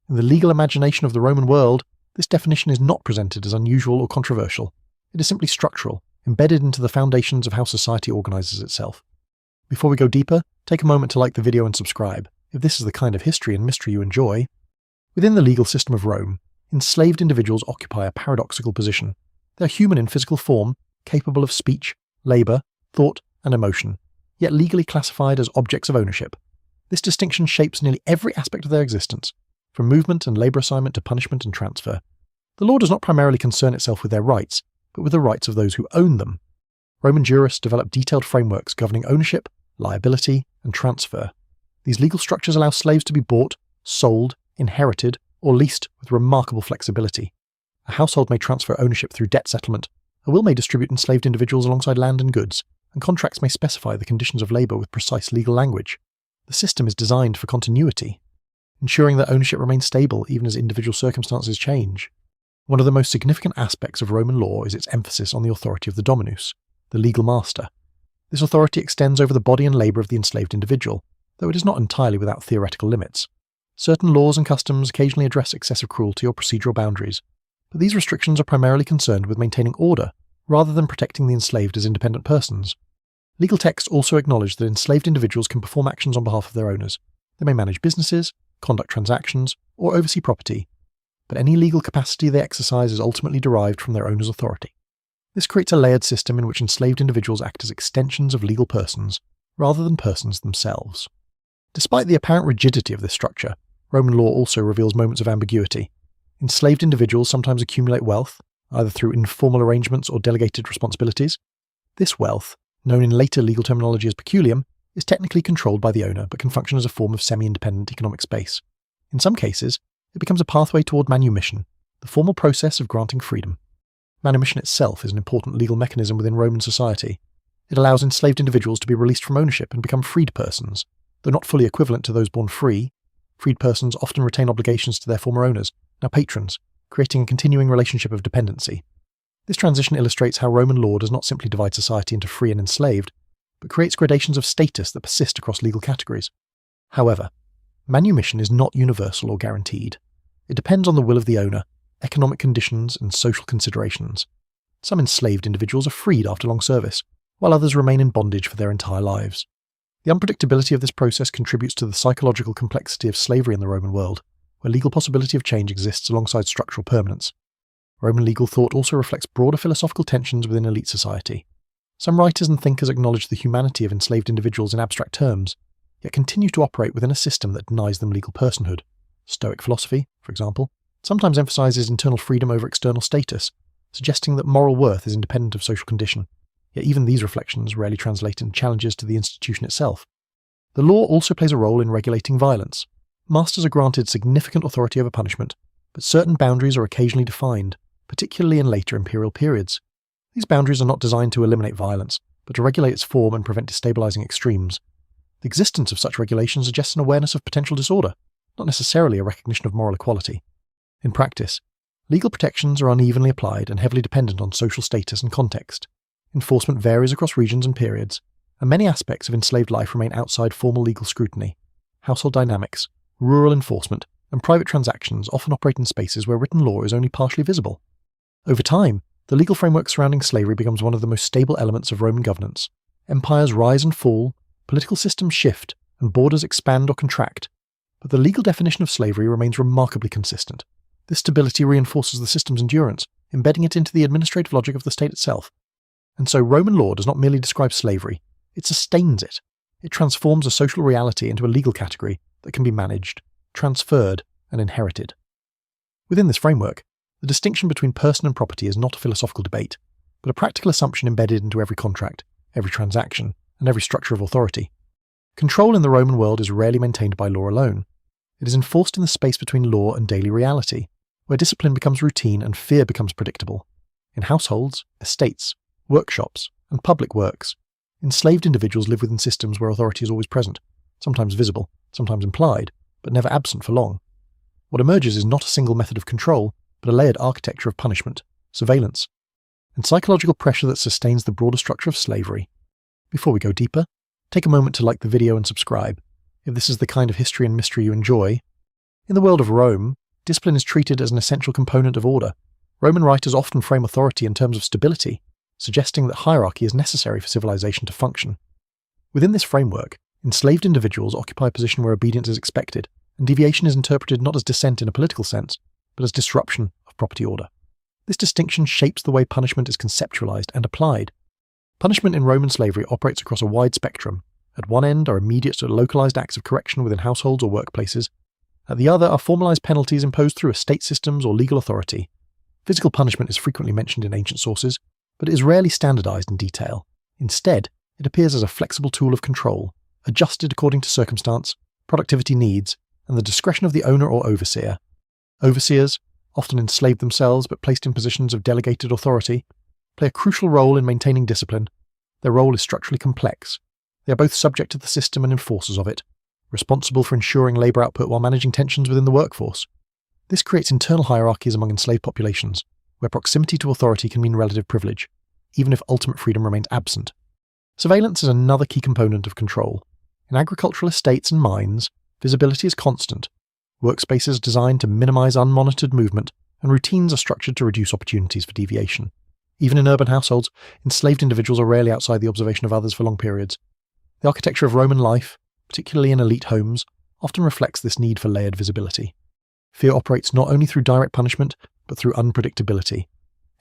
In the legal imagination of the Roman world, this definition is not presented as unusual or controversial. It is simply structural, embedded into the foundations of how society organises itself. Before we go deeper, take a moment to like the video and subscribe, if this is the kind of history and mystery you enjoy. Within the legal system of Rome, enslaved individuals occupy a paradoxical position. They are human in physical form, capable of speech, labour, thought, and emotion, yet legally classified as objects of ownership. This distinction shapes nearly every aspect of their existence, from movement and labour assignment to punishment and transfer. The law does not primarily concern itself with their rights, but with the rights of those who own them. Roman jurists developed detailed frameworks governing ownership, liability, and transfer. These legal structures allow slaves to be bought, sold, inherited, or leased with remarkable flexibility. A household may transfer ownership through debt settlement, a will may distribute enslaved individuals alongside land and goods, and contracts may specify the conditions of labour with precise legal language. The system is designed for continuity, ensuring that ownership remains stable even as individual circumstances change. One of the most significant aspects of Roman law is its emphasis on the authority of the dominus, the legal master. This authority extends over the body and labour of the enslaved individual, though it is not entirely without theoretical limits. Certain laws and customs occasionally address excessive cruelty or procedural boundaries, but these restrictions are primarily concerned with maintaining order, rather than protecting the enslaved as independent persons. Legal texts also acknowledge that enslaved individuals can perform actions on behalf of their owners. They may manage businesses, conduct transactions, or oversee property, but any legal capacity they exercise is ultimately derived from their owner's authority. This creates a layered system in which enslaved individuals act as extensions of legal persons, rather than persons themselves. Despite the apparent rigidity of this structure, Roman law also reveals moments of ambiguity. Enslaved individuals sometimes accumulate wealth, either through informal arrangements or delegated responsibilities. This wealth, known in later legal terminology as peculium, is technically controlled by the owner but can function as a form of semi-independent economic space. In some cases, it becomes a pathway toward manumission, the formal process of granting freedom. Manumission itself is an important legal mechanism within Roman society. It allows enslaved individuals to be released from ownership and become freed persons. Though not fully equivalent to those born free, freed persons often retain obligations to their former owners, now patrons, creating a continuing relationship of dependency. This transition illustrates how Roman law does not simply divide society into free and enslaved, but creates gradations of status that persist across legal categories. However, manumission is not universal or guaranteed. It depends on the will of the owner, economic conditions, and social considerations. Some enslaved individuals are freed after long service, while others remain in bondage for their entire lives. The unpredictability of this process contributes to the psychological complexity of slavery in the Roman world, where legal possibility of change exists alongside structural permanence. Roman legal thought also reflects broader philosophical tensions within elite society. Some writers and thinkers acknowledge the humanity of enslaved individuals in abstract terms, yet continue to operate within a system that denies them legal personhood. Stoic philosophy, for example, sometimes emphasizes internal freedom over external status, suggesting that moral worth is independent of social condition. Yet even these reflections rarely translate into challenges to the institution itself. The law also plays a role in regulating violence. Masters are granted significant authority over punishment, but certain boundaries are occasionally defined, particularly in later imperial periods. These boundaries are not designed to eliminate violence, but to regulate its form and prevent destabilizing extremes. The existence of such regulations suggests an awareness of potential disorder, not necessarily a recognition of moral equality. In practice, legal protections are unevenly applied and heavily dependent on social status and context. Enforcement varies across regions and periods, and many aspects of enslaved life remain outside formal legal scrutiny. Household dynamics, rural enforcement, and private transactions often operate in spaces where written law is only partially visible. Over time, the legal framework surrounding slavery becomes one of the most stable elements of Roman governance. Empires rise and fall, political systems shift, and borders expand or contract, but the legal definition of slavery remains remarkably consistent. This stability reinforces the system's endurance, embedding it into the administrative logic of the state itself. And so Roman law does not merely describe slavery, it sustains it. It transforms a social reality into a legal category that can be managed, transferred, and inherited. Within this framework, the distinction between person and property is not a philosophical debate, but a practical assumption embedded into every contract, every transaction, and every structure of authority. Control in the Roman world is rarely maintained by law alone. It is enforced in the space between law and daily reality, where discipline becomes routine and fear becomes predictable. In households, estates, workshops, and public works, enslaved individuals live within systems where authority is always present, sometimes visible, sometimes implied, but never absent for long. What emerges is not a single method of control, but a layered architecture of punishment, surveillance, and psychological pressure that sustains the broader structure of slavery. Before we go deeper, take a moment to like the video and subscribe, if this is the kind of history and mystery you enjoy. In the world of Rome, discipline is treated as an essential component of order. Roman writers often frame authority in terms of stability, suggesting that hierarchy is necessary for civilization to function. Within this framework, enslaved individuals occupy a position where obedience is expected, and deviation is interpreted not as dissent in a political sense, but as disruption of property order. This distinction shapes the way punishment is conceptualized and applied. Punishment in Roman slavery operates across a wide spectrum. At one end are immediate or localized acts of correction within households or workplaces. At the other are formalized penalties imposed through estate systems or legal authority. Physical punishment is frequently mentioned in ancient sources, but it is rarely standardized in detail. Instead, it appears as a flexible tool of control, adjusted according to circumstance, productivity needs, and the discretion of the owner or overseer. Overseers, often enslaved themselves but placed in positions of delegated authority, play a crucial role in maintaining discipline. Their role is structurally complex. They are both subject to the system and enforcers of it, responsible for ensuring labour output while managing tensions within the workforce. This creates internal hierarchies among enslaved populations, where proximity to authority can mean relative privilege, even if ultimate freedom remains absent. Surveillance is another key component of control. In agricultural estates and mines, visibility is constant. Workspaces are designed to minimize unmonitored movement, and routines are structured to reduce opportunities for deviation. Even in urban households, enslaved individuals are rarely outside the observation of others for long periods. The architecture of Roman life, particularly in elite homes, often reflects this need for layered visibility. Fear operates not only through direct punishment, but through unpredictability.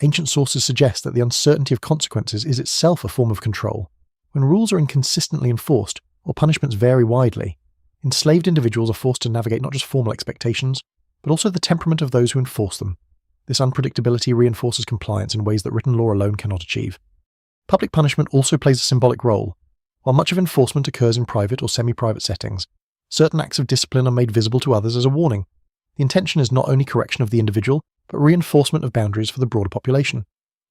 Ancient sources suggest that the uncertainty of consequences is itself a form of control. When rules are inconsistently enforced, or punishments vary widely, enslaved individuals are forced to navigate not just formal expectations, but also the temperament of those who enforce them. This unpredictability reinforces compliance in ways that written law alone cannot achieve. Public punishment also plays a symbolic role. While much of enforcement occurs in private or semi-private settings, certain acts of discipline are made visible to others as a warning. The intention is not only correction of the individual, but reinforcement of boundaries for the broader population.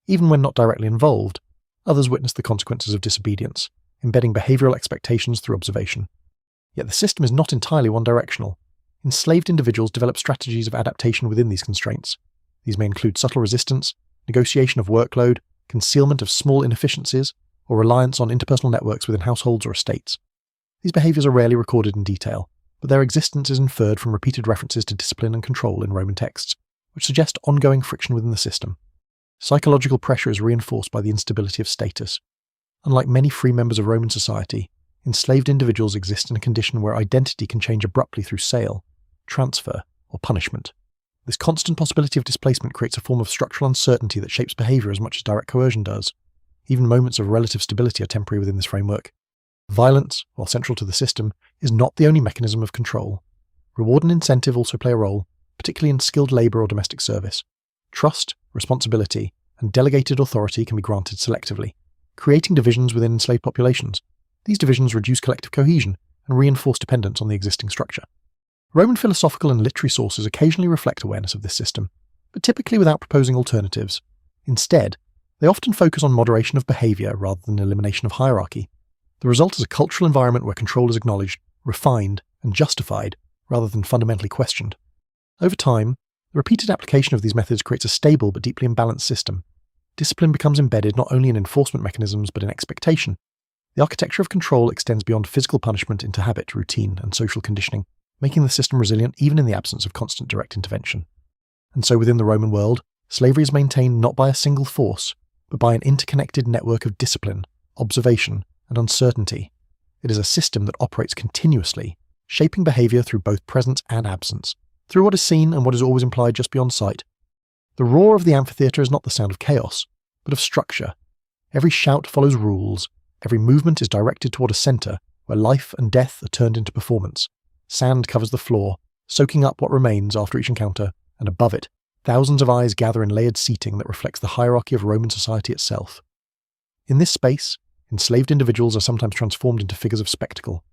Even when not directly involved, others witness the consequences of disobedience, embedding behavioral expectations through observation. Yet the system is not entirely one-directional. Enslaved individuals develop strategies of adaptation within these constraints. These may include subtle resistance, negotiation of workload, concealment of small inefficiencies, or reliance on interpersonal networks within households or estates. These behaviours are rarely recorded in detail, but their existence is inferred from repeated references to discipline and control in Roman texts, which suggest ongoing friction within the system. Psychological pressure is reinforced by the instability of status. Unlike many free members of Roman society, enslaved individuals exist in a condition where identity can change abruptly through sale, transfer, or punishment. This constant possibility of displacement creates a form of structural uncertainty that shapes behaviour as much as direct coercion does. Even moments of relative stability are temporary within this framework. Violence, while central to the system, is not the only mechanism of control. Reward and incentive also play a role, particularly in skilled labour or domestic service. Trust, responsibility, and delegated authority can be granted selectively, creating divisions within enslaved populations. These divisions reduce collective cohesion and reinforce dependence on the existing structure. Roman philosophical and literary sources occasionally reflect awareness of this system, but typically without proposing alternatives. Instead, they often focus on moderation of behaviour rather than elimination of hierarchy. The result is a cultural environment where control is acknowledged, refined, and justified, rather than fundamentally questioned. Over time, the repeated application of these methods creates a stable but deeply imbalanced system. Discipline becomes embedded not only in enforcement mechanisms but in expectation. The architecture of control extends beyond physical punishment into habit, routine, and social conditioning, making the system resilient even in the absence of constant direct intervention. And so within the Roman world, slavery is maintained not by a single force, but by an interconnected network of discipline, observation, and uncertainty. It is a system that operates continuously, shaping behaviour through both presence and absence, through what is seen and what is always implied just beyond sight. The roar of the amphitheatre is not the sound of chaos, but of structure. Every shout follows rules, every movement is directed toward a centre where life and death are turned into performance. Sand covers the floor, soaking up what remains after each encounter, and above it, thousands of eyes gather in layered seating that reflects the hierarchy of Roman society itself. In this space, enslaved individuals are sometimes transformed into figures of spectacle.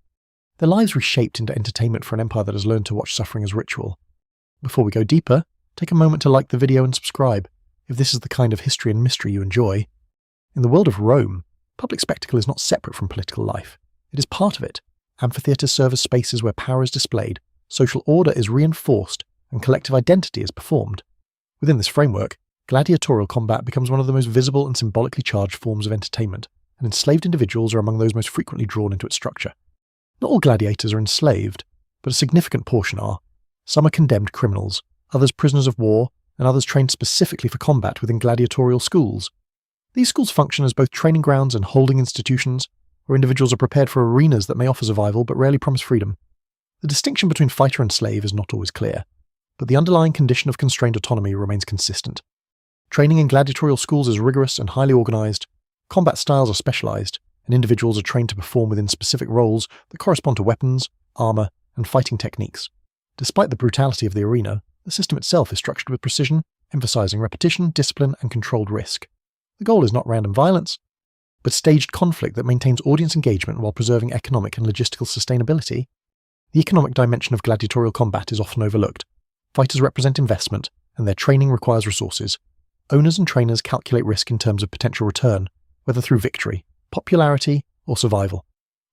Their lives reshaped into entertainment for an empire that has learned to watch suffering as ritual. Before we go deeper, take a moment to like the video and subscribe, if this is the kind of history and mystery you enjoy. In the world of Rome, public spectacle is not separate from political life. It is part of it. Amphitheatres serve as spaces where power is displayed, social order is reinforced, and collective identity is performed. Within this framework, gladiatorial combat becomes one of the most visible and symbolically charged forms of entertainment, and enslaved individuals are among those most frequently drawn into its structure. Not all gladiators are enslaved, but a significant portion are. Some are condemned criminals, others prisoners of war, and others trained specifically for combat within gladiatorial schools. These schools function as both training grounds and holding institutions, where individuals are prepared for arenas that may offer survival but rarely promise freedom. The distinction between fighter and slave is not always clear, but the underlying condition of constrained autonomy remains consistent. Training in gladiatorial schools is rigorous and highly organised, combat styles are specialised, and individuals are trained to perform within specific roles that correspond to weapons, armour, and fighting techniques. Despite the brutality of the arena, the system itself is structured with precision, emphasising repetition, discipline, and controlled risk. The goal is not random violence, but staged conflict that maintains audience engagement while preserving economic and logistical sustainability. The economic dimension of gladiatorial combat is often overlooked. Fighters represent investment, and their training requires resources. Owners and trainers calculate risk in terms of potential return, whether through victory, popularity, or survival.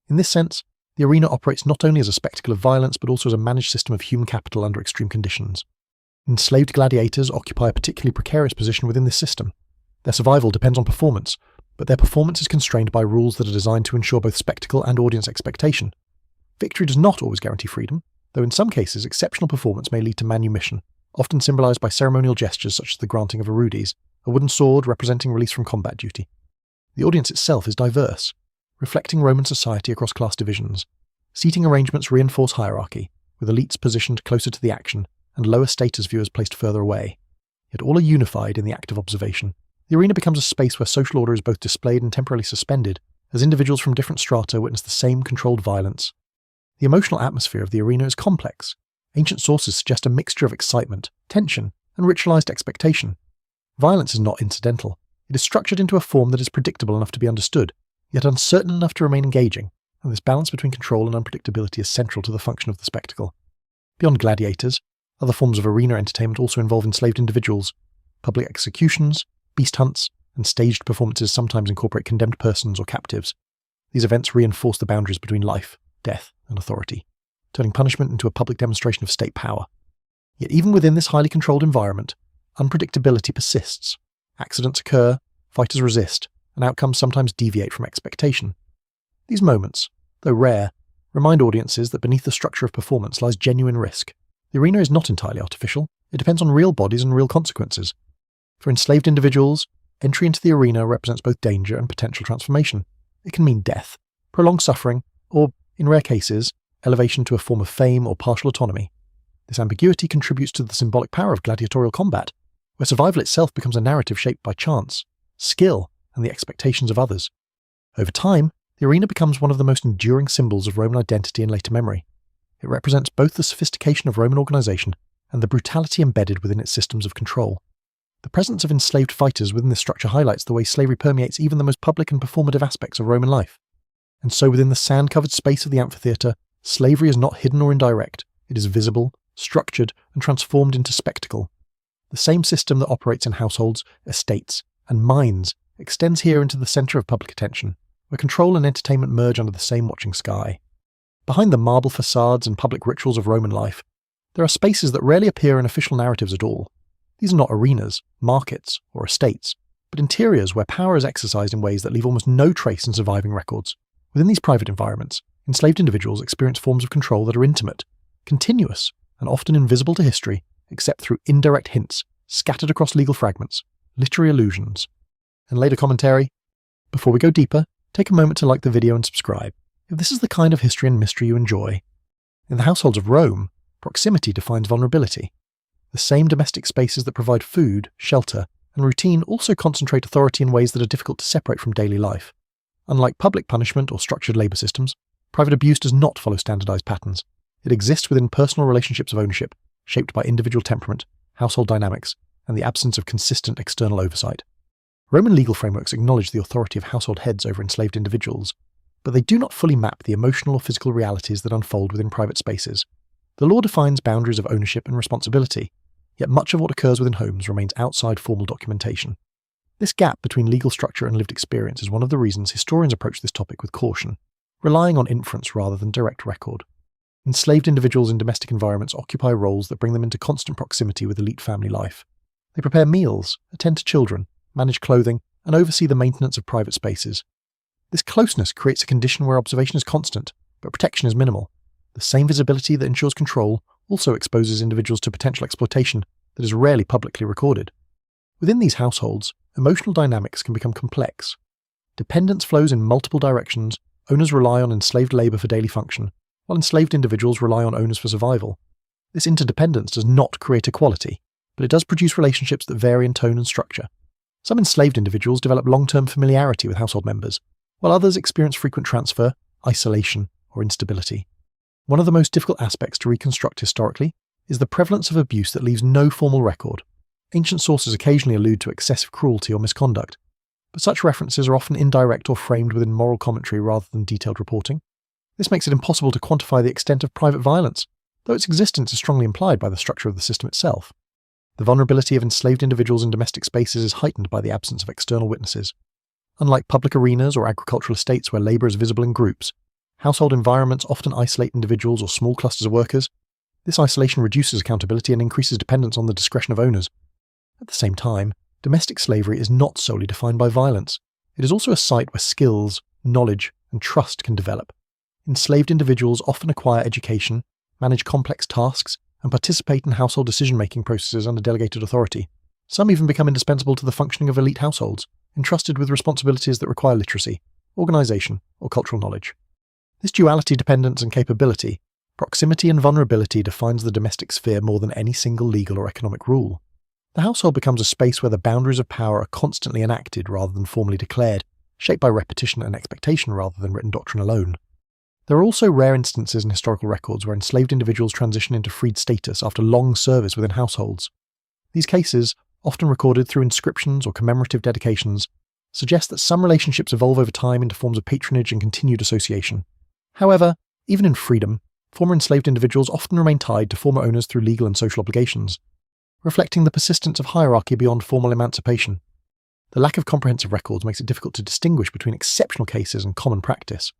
In this sense, the arena operates not only as a spectacle of violence but also as a managed system of human capital under extreme conditions. Enslaved gladiators occupy a particularly precarious position within this system. Their survival depends on performance, but their performance is constrained by rules that are designed to ensure both spectacle and audience expectation. Victory does not always guarantee freedom, though in some cases exceptional performance may lead to manumission, often symbolised by ceremonial gestures such as the granting of a rudis, a wooden sword representing release from combat duty. The audience itself is diverse, reflecting Roman society across class divisions. Seating arrangements reinforce hierarchy, with elites positioned closer to the action and lower status viewers placed further away. Yet all are unified in the act of observation. The arena becomes a space where social order is both displayed and temporarily suspended, as individuals from different strata witness the same controlled violence. The emotional atmosphere of the arena is complex. Ancient sources suggest a mixture of excitement, tension, and ritualized expectation. Violence is not incidental. It is structured into a form that is predictable enough to be understood, yet uncertain enough to remain engaging, and this balance between control and unpredictability is central to the function of the spectacle. Beyond gladiators, other forms of arena entertainment also involve enslaved individuals. Public executions, beast hunts, and staged performances sometimes incorporate condemned persons or captives. These events reinforce the boundaries between life, death, and authority, turning punishment into a public demonstration of state power. Yet even within this highly controlled environment, unpredictability persists. Accidents occur, fighters resist, and outcomes sometimes deviate from expectation. These moments, though rare, remind audiences that beneath the structure of performance lies genuine risk. The arena is not entirely artificial. It depends on real bodies and real consequences. For enslaved individuals, entry into the arena represents both danger and potential transformation. It can mean death, prolonged suffering, or, in rare cases, elevation to a form of fame or partial autonomy. This ambiguity contributes to the symbolic power of gladiatorial combat, where survival itself becomes a narrative shaped by chance, skill, and the expectations of others. Over time, the arena becomes one of the most enduring symbols of Roman identity in later memory. It represents both the sophistication of Roman organisation and the brutality embedded within its systems of control. The presence of enslaved fighters within this structure highlights the way slavery permeates even the most public and performative aspects of Roman life. And so within the sand-covered space of the amphitheatre, slavery is not hidden or indirect, it is visible, structured, and transformed into spectacle. The same system that operates in households, estates, and mines extends here into the centre of public attention, where control and entertainment merge under the same watching sky. Behind the marble facades and public rituals of Roman life, there are spaces that rarely appear in official narratives at all. These are not arenas, markets, or estates, but interiors where power is exercised in ways that leave almost no trace in surviving records. Within these private environments, enslaved individuals experience forms of control that are intimate, continuous, and often invisible to history, except through indirect hints scattered across legal fragments, literary allusions, and later commentary. Before we go deeper, take a moment to like the video and subscribe, if this is the kind of history and mystery you enjoy. In the households of Rome, proximity defines vulnerability. The same domestic spaces that provide food, shelter, and routine also concentrate authority in ways that are difficult to separate from daily life. Unlike public punishment or structured labour systems, private abuse does not follow standardised patterns. It exists within personal relationships of ownership, shaped by individual temperament, household dynamics, and the absence of consistent external oversight. Roman legal frameworks acknowledge the authority of household heads over enslaved individuals, but they do not fully map the emotional or physical realities that unfold within private spaces. The law defines boundaries of ownership and responsibility, yet much of what occurs within homes remains outside formal documentation. This gap between legal structure and lived experience is one of the reasons historians approach this topic with caution, relying on inference rather than direct record. Enslaved individuals in domestic environments occupy roles that bring them into constant proximity with elite family life. They prepare meals, attend to children, manage clothing, and oversee the maintenance of private spaces. This closeness creates a condition where observation is constant, but protection is minimal. The same visibility that ensures control also exposes individuals to potential exploitation that is rarely publicly recorded. Within these households, emotional dynamics can become complex. Dependence flows in multiple directions. Owners rely on enslaved labour for daily function, while enslaved individuals rely on owners for survival. This interdependence does not create equality, but it does produce relationships that vary in tone and structure. Some enslaved individuals develop long-term familiarity with household members, while others experience frequent transfer, isolation, or instability. One of the most difficult aspects to reconstruct historically is the prevalence of abuse that leaves no formal record. Ancient sources occasionally allude to excessive cruelty or misconduct, but such references are often indirect or framed within moral commentary rather than detailed reporting. This makes it impossible to quantify the extent of private violence, though its existence is strongly implied by the structure of the system itself. The vulnerability of enslaved individuals in domestic spaces is heightened by the absence of external witnesses. Unlike public arenas or agricultural estates where labour is visible in groups, household environments often isolate individuals or small clusters of workers. This isolation reduces accountability and increases dependence on the discretion of owners. At the same time, domestic slavery is not solely defined by violence. It is also a site where skills, knowledge, and trust can develop. Enslaved individuals often acquire education, manage complex tasks, and participate in household decision-making processes under delegated authority. Some even become indispensable to the functioning of elite households, entrusted with responsibilities that require literacy, organisation, or cultural knowledge. This duality, dependence, and capability, proximity and vulnerability defines the domestic sphere more than any single legal or economic rule. The household becomes a space where the boundaries of power are constantly enacted rather than formally declared, shaped by repetition and expectation rather than written doctrine alone. There are also rare instances in historical records where enslaved individuals transition into freed status after long service within households. These cases, often recorded through inscriptions or commemorative dedications, suggest that some relationships evolve over time into forms of patronage and continued association. However, even in freedom, former enslaved individuals often remain tied to former owners through legal and social obligations, reflecting the persistence of hierarchy beyond formal emancipation. The lack of comprehensive records makes it difficult to distinguish between exceptional cases and common practice.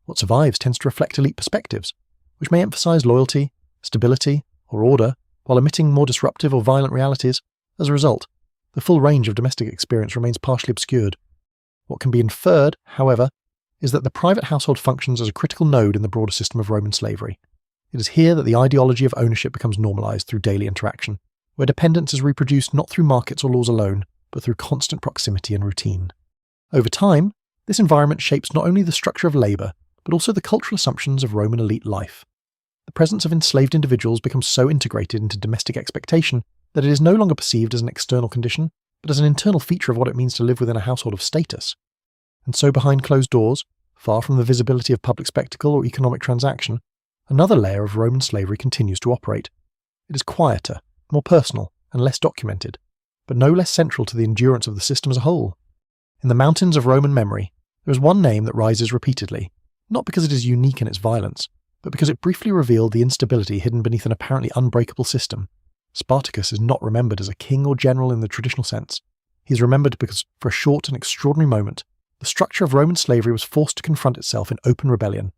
What survives tends to reflect elite perspectives, which may emphasize loyalty, stability, or order, while omitting more disruptive or violent realities. As a result, the full range of domestic experience remains partially obscured. What can be inferred, however, is that the private household functions as a critical node in the broader system of Roman slavery. It is here that the ideology of ownership becomes normalized through daily interaction, where dependence is reproduced not through markets or laws alone, but through constant proximity and routine. Over time, this environment shapes not only the structure of labour, but also the cultural assumptions of Roman elite life. The presence of enslaved individuals becomes so integrated into domestic expectation that it is no longer perceived as an external condition, but as an internal feature of what it means to live within a household of status. And so behind closed doors, far from the visibility of public spectacle or economic transaction, another layer of Roman slavery continues to operate. It is quieter, more personal, and less documented, but no less central to the endurance of the system as a whole. In the mountains of Roman memory, there is one name that rises repeatedly, not because it is unique in its violence, but because it briefly revealed the instability hidden beneath an apparently unbreakable system. Spartacus is not remembered as a king or general in the traditional sense. He is remembered because, for a short and extraordinary moment, the structure of Roman slavery was forced to confront itself in open rebellion.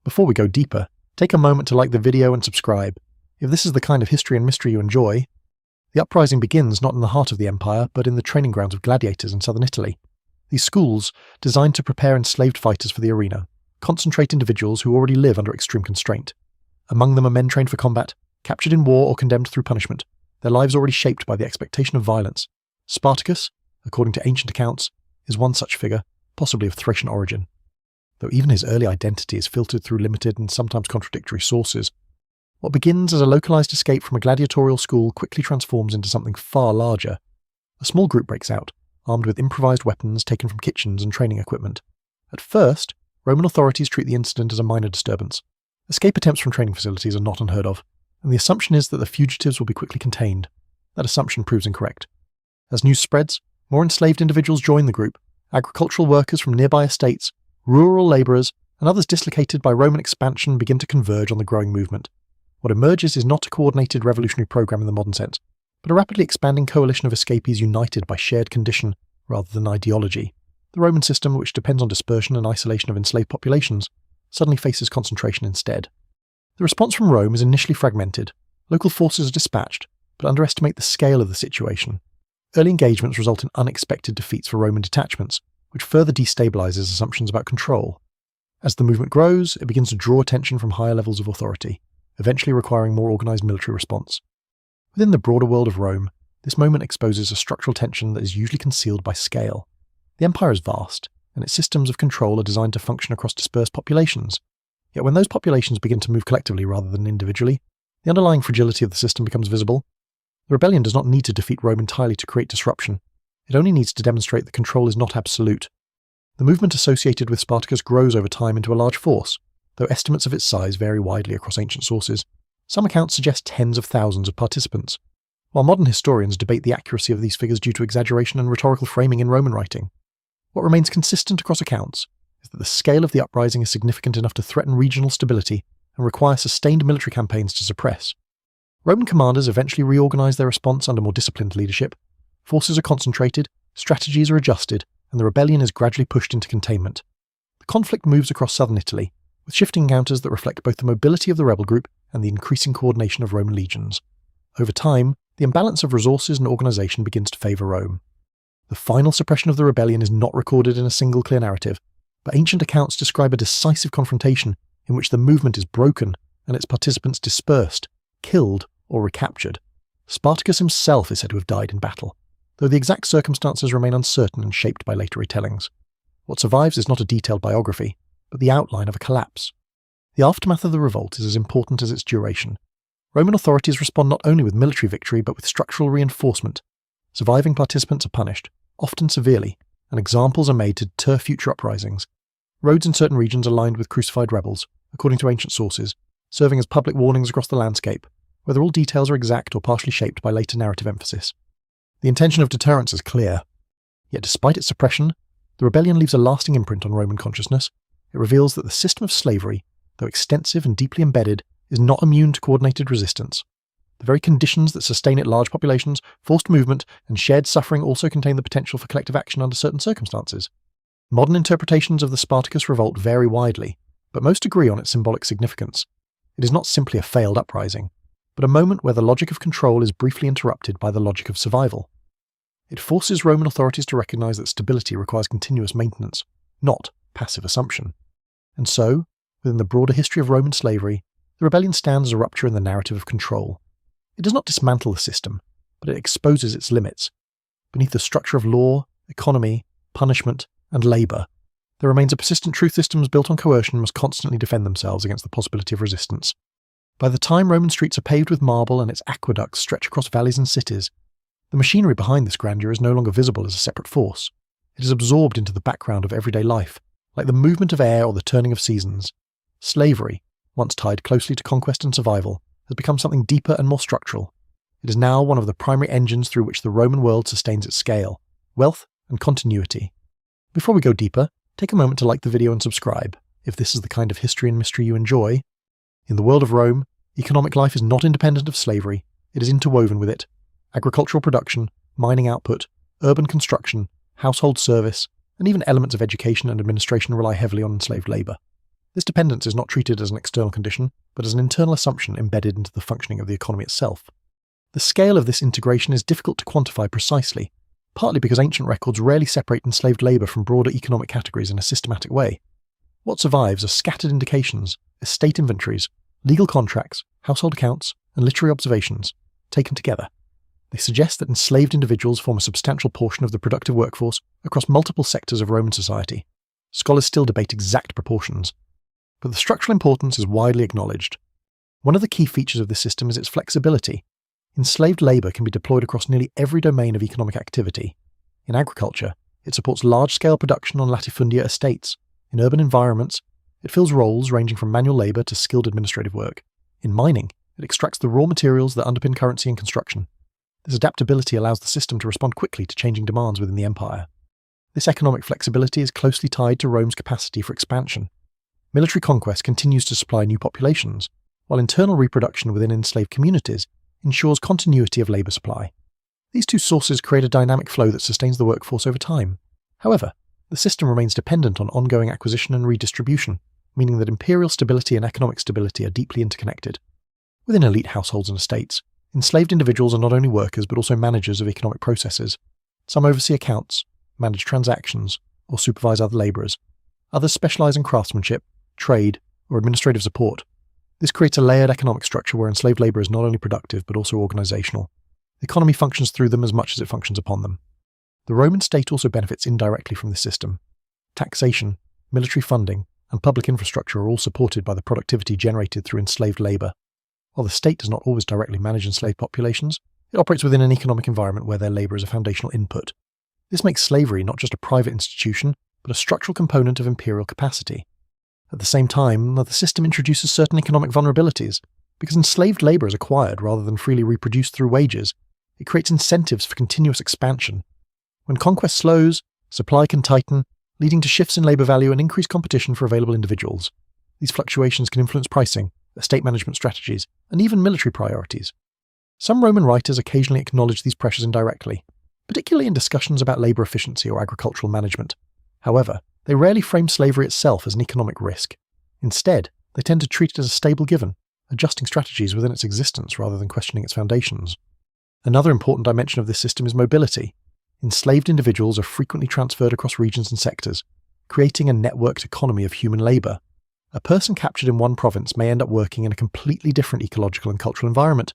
Before we go deeper, take a moment to like the video and subscribe, if this is the kind of history and mystery you enjoy. The uprising begins not in the heart of the empire, but in the training grounds of gladiators in southern Italy. These schools, designed to prepare enslaved fighters for the arena, concentrate individuals who already live under extreme constraint. Among them are men trained for combat, captured in war or condemned through punishment, their lives already shaped by the expectation of violence. Spartacus, according to ancient accounts, is one such figure, possibly of Thracian origin. Though even his early identity is filtered through limited and sometimes contradictory sources, what begins as a localized escape from a gladiatorial school quickly transforms into something far larger. A small group breaks out, armed with improvised weapons taken from kitchens and training equipment. At first, Roman authorities treat the incident as a minor disturbance. Escape attempts from training facilities are not unheard of, and the assumption is that the fugitives will be quickly contained. That assumption proves incorrect. As news spreads, more enslaved individuals join the group, agricultural workers from nearby estates, rural labourers, and others dislocated by Roman expansion begin to converge on the growing movement. What emerges is not a coordinated revolutionary program in the modern sense, but a rapidly expanding coalition of escapees united by shared condition rather than ideology. The Roman system, which depends on dispersion and isolation of enslaved populations, suddenly faces concentration instead. The response from Rome is initially fragmented. Local forces are dispatched, but underestimate the scale of the situation. Early engagements result in unexpected defeats for Roman detachments, which further destabilizes assumptions about control. As the movement grows, it begins to draw attention from higher levels of authority, eventually requiring more organized military response. Within the broader world of Rome, this moment exposes a structural tension that is usually concealed by scale. The empire is vast, and its systems of control are designed to function across dispersed populations. Yet when those populations begin to move collectively rather than individually, the underlying fragility of the system becomes visible. The rebellion does not need to defeat Rome entirely to create disruption. It only needs to demonstrate that control is not absolute. The movement associated with Spartacus grows over time into a large force, though estimates of its size vary widely across ancient sources. Some accounts suggest tens of thousands of participants, while modern historians debate the accuracy of these figures due to exaggeration and rhetorical framing in Roman writing. What remains consistent across accounts is that the scale of the uprising is significant enough to threaten regional stability and require sustained military campaigns to suppress. Roman commanders eventually reorganize their response under more disciplined leadership. Forces are concentrated, strategies are adjusted, and the rebellion is gradually pushed into containment. The conflict moves across southern Italy, with shifting encounters that reflect both the mobility of the rebel group and the increasing coordination of Roman legions. Over time, the imbalance of resources and organization begins to favor Rome. The final suppression of the rebellion is not recorded in a single clear narrative, but ancient accounts describe a decisive confrontation in which the movement is broken and its participants dispersed, killed, or recaptured. Spartacus himself is said to have died in battle, though the exact circumstances remain uncertain and shaped by later retellings. What survives is not a detailed biography, but the outline of a collapse. The aftermath of the revolt is as important as its duration. Roman authorities respond not only with military victory but with structural reinforcement. Surviving participants are punished, often severely, and examples are made to deter future uprisings. Roads in certain regions are lined with crucified rebels, according to ancient sources, serving as public warnings across the landscape, whether all details are exact or partially shaped by later narrative emphasis. The intention of deterrence is clear. Yet despite its suppression, the rebellion leaves a lasting imprint on Roman consciousness. It reveals that the system of slavery, though extensive and deeply embedded, is not immune to coordinated resistance. The very conditions that sustain it, large populations, forced movement, and shared suffering, also contain the potential for collective action under certain circumstances. Modern interpretations of the Spartacus revolt vary widely, but most agree on its symbolic significance. It is not simply a failed uprising, but a moment where the logic of control is briefly interrupted by the logic of survival. It forces Roman authorities to recognize that stability requires continuous maintenance, not passive assumption. And so, within the broader history of Roman slavery, the rebellion stands as a rupture in the narrative of control. It does not dismantle the system, but it exposes its limits. Beneath the structure of law, economy, punishment, and labour, There remains a persistent truth systems built on coercion must constantly defend themselves against the possibility of resistance. By the time Roman streets are paved with marble and its aqueducts stretch across valleys and cities, the machinery behind this grandeur is no longer visible as a separate force. It is absorbed into the background of everyday life, like the movement of air or the turning of seasons. Slavery, once tied closely to conquest and survival, has become something deeper and more structural. It is now one of the primary engines through which the Roman world sustains its scale, wealth, and continuity. Before we go deeper, take a moment to like the video and subscribe, if this is the kind of history and mystery you enjoy. In the world of Rome, economic life is not independent of slavery, it is interwoven with it. Agricultural production, mining output, urban construction, household service, and even elements of education and administration rely heavily on enslaved labour. This dependence is not treated as an external condition, but as an internal assumption embedded into the functioning of the economy itself. The scale of this integration is difficult to quantify precisely, partly because ancient records rarely separate enslaved labour from broader economic categories in a systematic way. What survives are scattered indications, estate inventories, legal contracts, household accounts, and literary observations, taken together. They suggest that enslaved individuals form a substantial portion of the productive workforce across multiple sectors of Roman society. Scholars still debate exact proportions, but the structural importance is widely acknowledged. One of the key features of this system is its flexibility. Enslaved labour can be deployed across nearly every domain of economic activity. In agriculture, it supports large-scale production on latifundia estates. In urban environments, it fills roles ranging from manual labour to skilled administrative work. In mining, it extracts the raw materials that underpin currency and construction. This adaptability allows the system to respond quickly to changing demands within the empire. This economic flexibility is closely tied to Rome's capacity for expansion. Military conquest continues to supply new populations, while internal reproduction within enslaved communities ensures continuity of labour supply. These two sources create a dynamic flow that sustains the workforce over time. However, the system remains dependent on ongoing acquisition and redistribution, meaning that imperial stability and economic stability are deeply interconnected. Within elite households and estates, enslaved individuals are not only workers but also managers of economic processes. Some oversee accounts, manage transactions, or supervise other labourers. Others specialise in craftsmanship, trade, or administrative support. This creates a layered economic structure where enslaved labour is not only productive but also organisational. The economy functions through them as much as it functions upon them. The Roman state also benefits indirectly from this system. Taxation, military funding, and public infrastructure are all supported by the productivity generated through enslaved labour. While the state does not always directly manage enslaved populations, it operates within an economic environment where their labour is a foundational input. This makes slavery not just a private institution, but a structural component of imperial capacity. At the same time, the system introduces certain economic vulnerabilities. Because enslaved labour is acquired rather than freely reproduced through wages, it creates incentives for continuous expansion. When conquest slows, supply can tighten, leading to shifts in labour value and increased competition for available individuals. These fluctuations can influence pricing, estate management strategies, and even military priorities. Some Roman writers occasionally acknowledge these pressures indirectly, particularly in discussions about labour efficiency or agricultural management. However, they rarely frame slavery itself as an economic risk. Instead, they tend to treat it as a stable given, adjusting strategies within its existence rather than questioning its foundations. Another important dimension of this system is mobility. Enslaved individuals are frequently transferred across regions and sectors, creating a networked economy of human labour. A person captured in one province may end up working in a completely different ecological and cultural environment.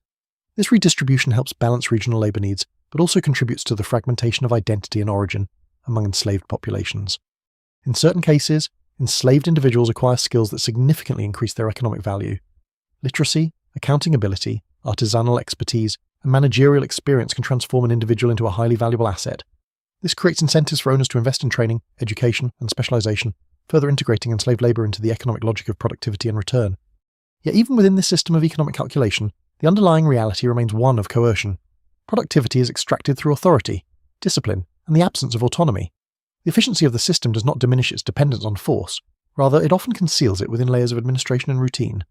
This redistribution helps balance regional labour needs, but also contributes to the fragmentation of identity and origin among enslaved populations. In certain cases, enslaved individuals acquire skills that significantly increase their economic value. Literacy, accounting ability, artisanal expertise, and managerial experience can transform an individual into a highly valuable asset. This creates incentives for owners to invest in training, education, and specialisation, further integrating enslaved labour into the economic logic of productivity and return. Yet even within this system of economic calculation, the underlying reality remains one of coercion. Productivity is extracted through authority, discipline, and the absence of autonomy. The efficiency of the system does not diminish its dependence on force, rather it often conceals it within layers of administration and routine.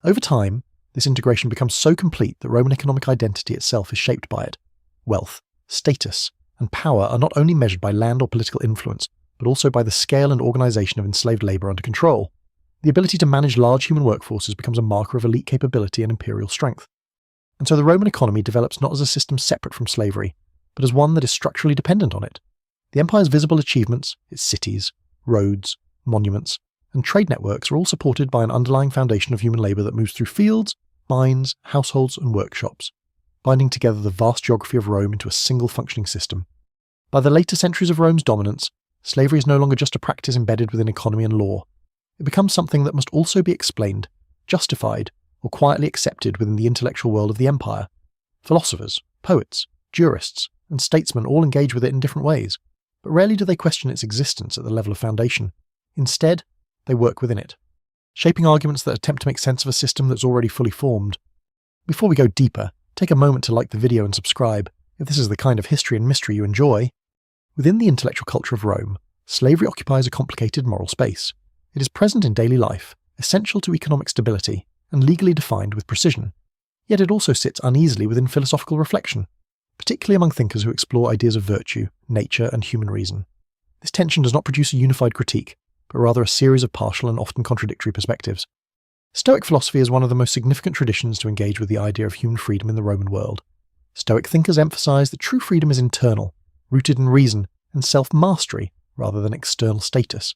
Over time, this integration becomes so complete that Roman economic identity itself is shaped by it. Wealth, status, and power are not only measured by land or political influence, but also by the scale and organisation of enslaved labour under control. The ability to manage large human workforces becomes a marker of elite capability and imperial strength. And so the Roman economy develops not as a system separate from slavery, but as one that is structurally dependent on it. The empire's visible achievements, its cities, roads, monuments, and trade networks are all supported by an underlying foundation of human labour that moves through fields, mines, households, and workshops, binding together the vast geography of Rome into a single functioning system. By the later centuries of Rome's dominance, slavery is no longer just a practice embedded within economy and law. It becomes something that must also be explained, justified, or quietly accepted within the intellectual world of the empire. Philosophers, poets, jurists, and statesmen all engage with it in different ways, but rarely do they question its existence at the level of foundation. Instead, they work within it, shaping arguments that attempt to make sense of a system that's already fully formed. Before we go deeper, take a moment to like the video and subscribe, if this is the kind of history and mystery you enjoy. Within the intellectual culture of Rome, slavery occupies a complicated moral space. It is present in daily life, essential to economic stability, and legally defined with precision. Yet it also sits uneasily within philosophical reflection, particularly among thinkers who explore ideas of virtue, nature, and human reason. This tension does not produce a unified critique, but rather a series of partial and often contradictory perspectives. Stoic philosophy is one of the most significant traditions to engage with the idea of human freedom in the Roman world. Stoic thinkers emphasize that true freedom is internal, rooted in reason and self-mastery rather than external status.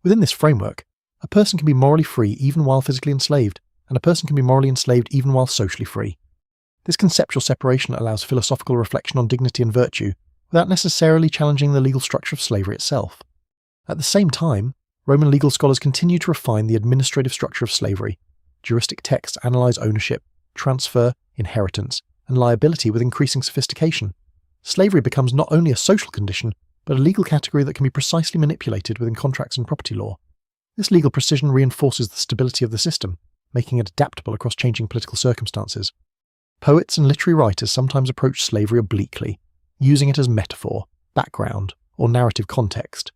Within this framework, a person can be morally free even while physically enslaved, and a person can be morally enslaved even while socially free. This conceptual separation allows philosophical reflection on dignity and virtue without necessarily challenging the legal structure of slavery itself. At the same time, Roman legal scholars continue to refine the administrative structure of slavery. Juristic texts analyze ownership, transfer, inheritance, and liability with increasing sophistication. Slavery becomes not only a social condition, but a legal category that can be precisely manipulated within contracts and property law. This legal precision reinforces the stability of the system, making it adaptable across changing political circumstances. Poets and literary writers sometimes approach slavery obliquely, using it as metaphor, background, or narrative context.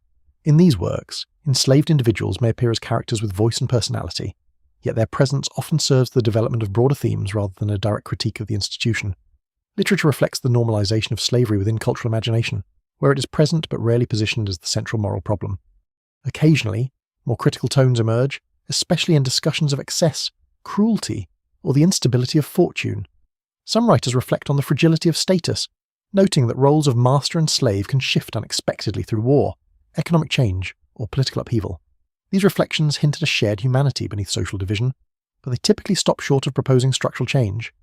In these works, enslaved individuals may appear as characters with voice and personality, yet their presence often serves the development of broader themes rather than a direct critique of the institution. Literature reflects the normalization of slavery within cultural imagination, where it is present but rarely positioned as the central moral problem. Occasionally, more critical tones emerge, especially in discussions of excess, cruelty, or the instability of fortune. Some writers reflect on the fragility of status, noting that roles of master and slave can shift unexpectedly through war, economic change, or political upheaval. These reflections hint at a shared humanity beneath social division, but they typically stop short of proposing structural change.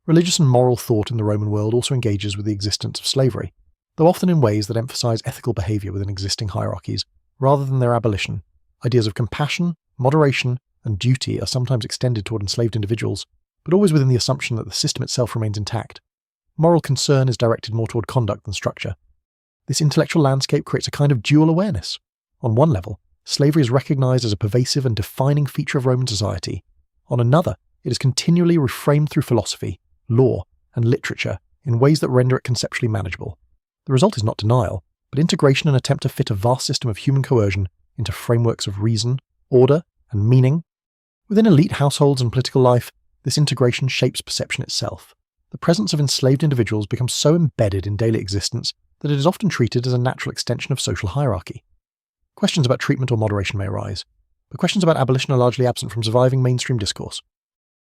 Religious and moral thought in the Roman world also engages with the existence of slavery, though often in ways that emphasize ethical behavior within existing hierarchies, rather than their abolition. Ideas of compassion, moderation, and duty are sometimes extended toward enslaved individuals, but always within the assumption that the system itself remains intact. Moral concern is directed more toward conduct than structure. This intellectual landscape creates a kind of dual awareness. On one level, slavery is recognized as a pervasive and defining feature of Roman society. On another, it is continually reframed through philosophy, law, and literature in ways that render it conceptually manageable. The result is not denial, but integration and attempt to fit a vast system of human coercion into frameworks of reason, order, and meaning. Within elite households and political life, this integration shapes perception itself. The presence of enslaved individuals becomes so embedded in daily existence that it is often treated as a natural extension of social hierarchy. Questions about treatment or moderation may arise, but questions about abolition are largely absent from surviving mainstream discourse.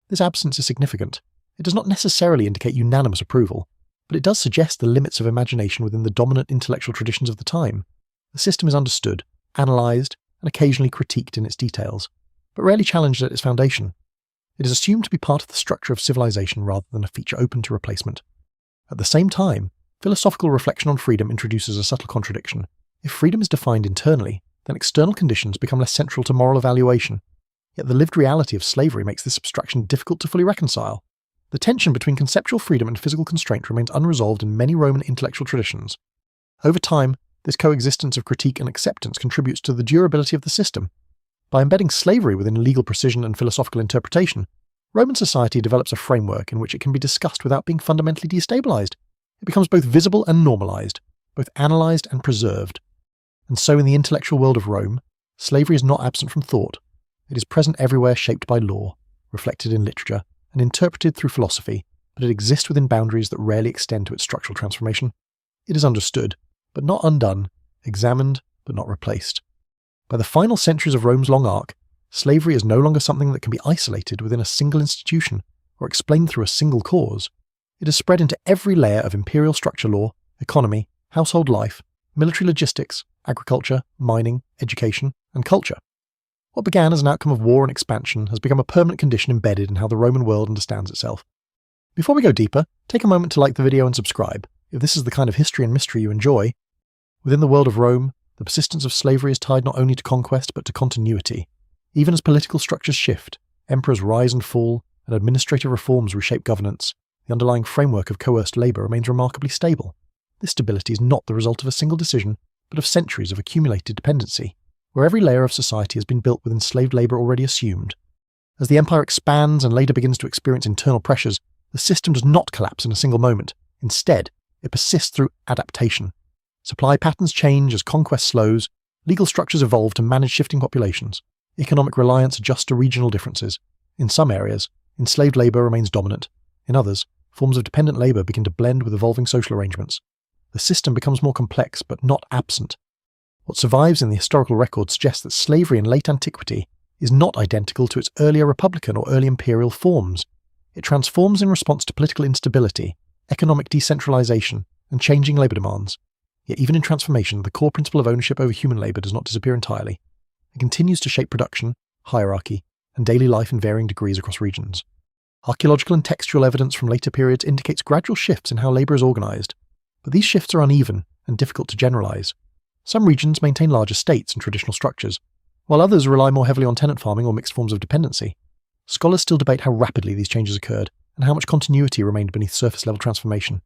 This absence is significant. It does not necessarily indicate unanimous approval, but it does suggest the limits of imagination within the dominant intellectual traditions of the time. The system is understood, analysed, and occasionally critiqued in its details, but rarely challenged at its foundation. It is assumed to be part of the structure of civilization rather than a feature open to replacement. At the same time, philosophical reflection on freedom introduces a subtle contradiction. If freedom is defined internally, then external conditions become less central to moral evaluation. Yet the lived reality of slavery makes this abstraction difficult to fully reconcile. The tension between conceptual freedom and physical constraint remains unresolved in many Roman intellectual traditions. Over time, this coexistence of critique and acceptance contributes to the durability of the system. By embedding slavery within legal precision and philosophical interpretation, Roman society develops a framework in which it can be discussed without being fundamentally destabilized. It becomes both visible and normalized, both analyzed and preserved. And so in the intellectual world of Rome, slavery is not absent from thought. It is present everywhere, shaped by law, reflected in literature, and interpreted through philosophy, but it exists within boundaries that rarely extend to its structural transformation. It is understood, but not undone, examined, but not replaced. By the final centuries of Rome's long arc, slavery is no longer something that can be isolated within a single institution or explained through a single cause. It has spread into every layer of imperial structure law, economy, household life, military logistics, agriculture, mining, education, and culture. What began as an outcome of war and expansion has become a permanent condition embedded in how the Roman world understands itself. Before we go deeper, take a moment to like the video and subscribe, if this is the kind of history and mystery you enjoy. Within the world of Rome, the persistence of slavery is tied not only to conquest but to continuity. Even as political structures shift, emperors rise and fall, and administrative reforms reshape governance, the underlying framework of coerced labour remains remarkably stable. This stability is not the result of a single decision, but of centuries of accumulated dependency, where every layer of society has been built with enslaved labour already assumed. As the empire expands and later begins to experience internal pressures, the system does not collapse in a single moment. Instead, it persists through adaptation. Supply patterns change as conquest slows, legal structures evolve to manage shifting populations, economic reliance adjusts to regional differences. In some areas, enslaved labour remains dominant. In others, forms of dependent labour begin to blend with evolving social arrangements. The system becomes more complex, but not absent. What survives in the historical record suggests that slavery in late antiquity is not identical to its earlier republican or early imperial forms. It transforms in response to political instability, economic decentralization, and changing labour demands. Yet even in transformation, the core principle of ownership over human labour does not disappear entirely. It continues to shape production, hierarchy, and daily life in varying degrees across regions. Archaeological and textual evidence from later periods indicates gradual shifts in how labour is organised, but these shifts are uneven and difficult to generalise. Some regions maintain larger states and traditional structures, while others rely more heavily on tenant farming or mixed forms of dependency. Scholars still debate how rapidly these changes occurred and how much continuity remained beneath surface-level transformation.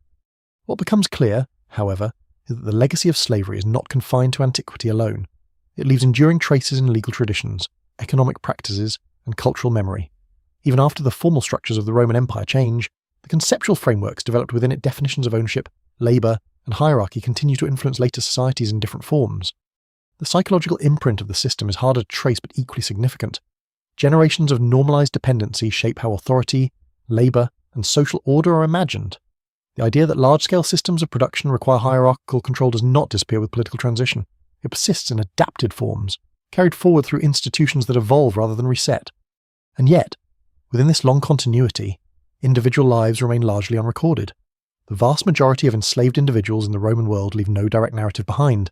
What becomes clear, however, is that the legacy of slavery is not confined to antiquity alone. It leaves enduring traces in legal traditions, economic practices, and cultural memory. Even after the formal structures of the Roman Empire change, the conceptual frameworks developed within it, definitions of ownership, labour, and hierarchy continue to influence later societies in different forms. The psychological imprint of the system is harder to trace but equally significant. Generations of normalised dependency shape how authority, labour, and social order are imagined. The idea that large-scale systems of production require hierarchical control does not disappear with political transition. It persists in adapted forms, carried forward through institutions that evolve rather than reset. And yet, within this long continuity, individual lives remain largely unrecorded. The vast majority of enslaved individuals in the Roman world leave no direct narrative behind.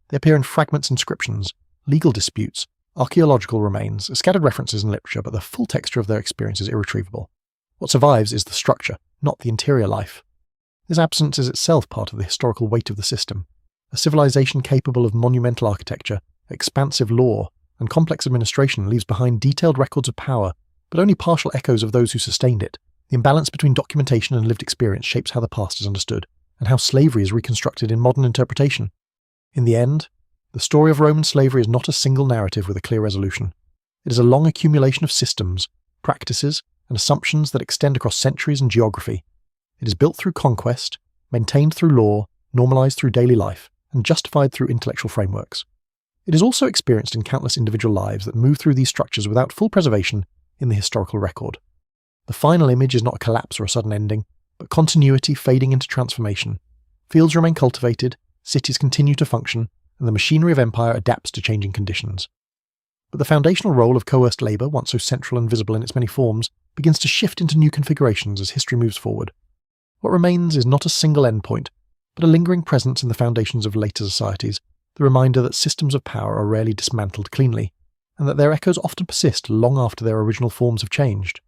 They appear in fragments, inscriptions, legal disputes, archaeological remains, scattered references in literature, but the full texture of their experience is irretrievable. What survives is the structure, not the interior life. This absence is itself part of the historical weight of the system. A civilization capable of monumental architecture, expansive law, and complex administration leaves behind detailed records of power, but only partial echoes of those who sustained it. The imbalance between documentation and lived experience shapes how the past is understood, and how slavery is reconstructed in modern interpretation. In the end, the story of Roman slavery is not a single narrative with a clear resolution. It is a long accumulation of systems, practices, and assumptions that extend across centuries and geography. It is built through conquest, maintained through law, normalised through daily life, and justified through intellectual frameworks. It is also experienced in countless individual lives that move through these structures without full preservation in the historical record. The final image is not a collapse or a sudden ending, but continuity fading into transformation. Fields remain cultivated, cities continue to function, and the machinery of empire adapts to changing conditions. But the foundational role of coerced labour, once so central and visible in its many forms, begins to shift into new configurations as history moves forward. What remains is not a single endpoint, but a lingering presence in the foundations of later societies, the reminder that systems of power are rarely dismantled cleanly, and that their echoes often persist long after their original forms have changed.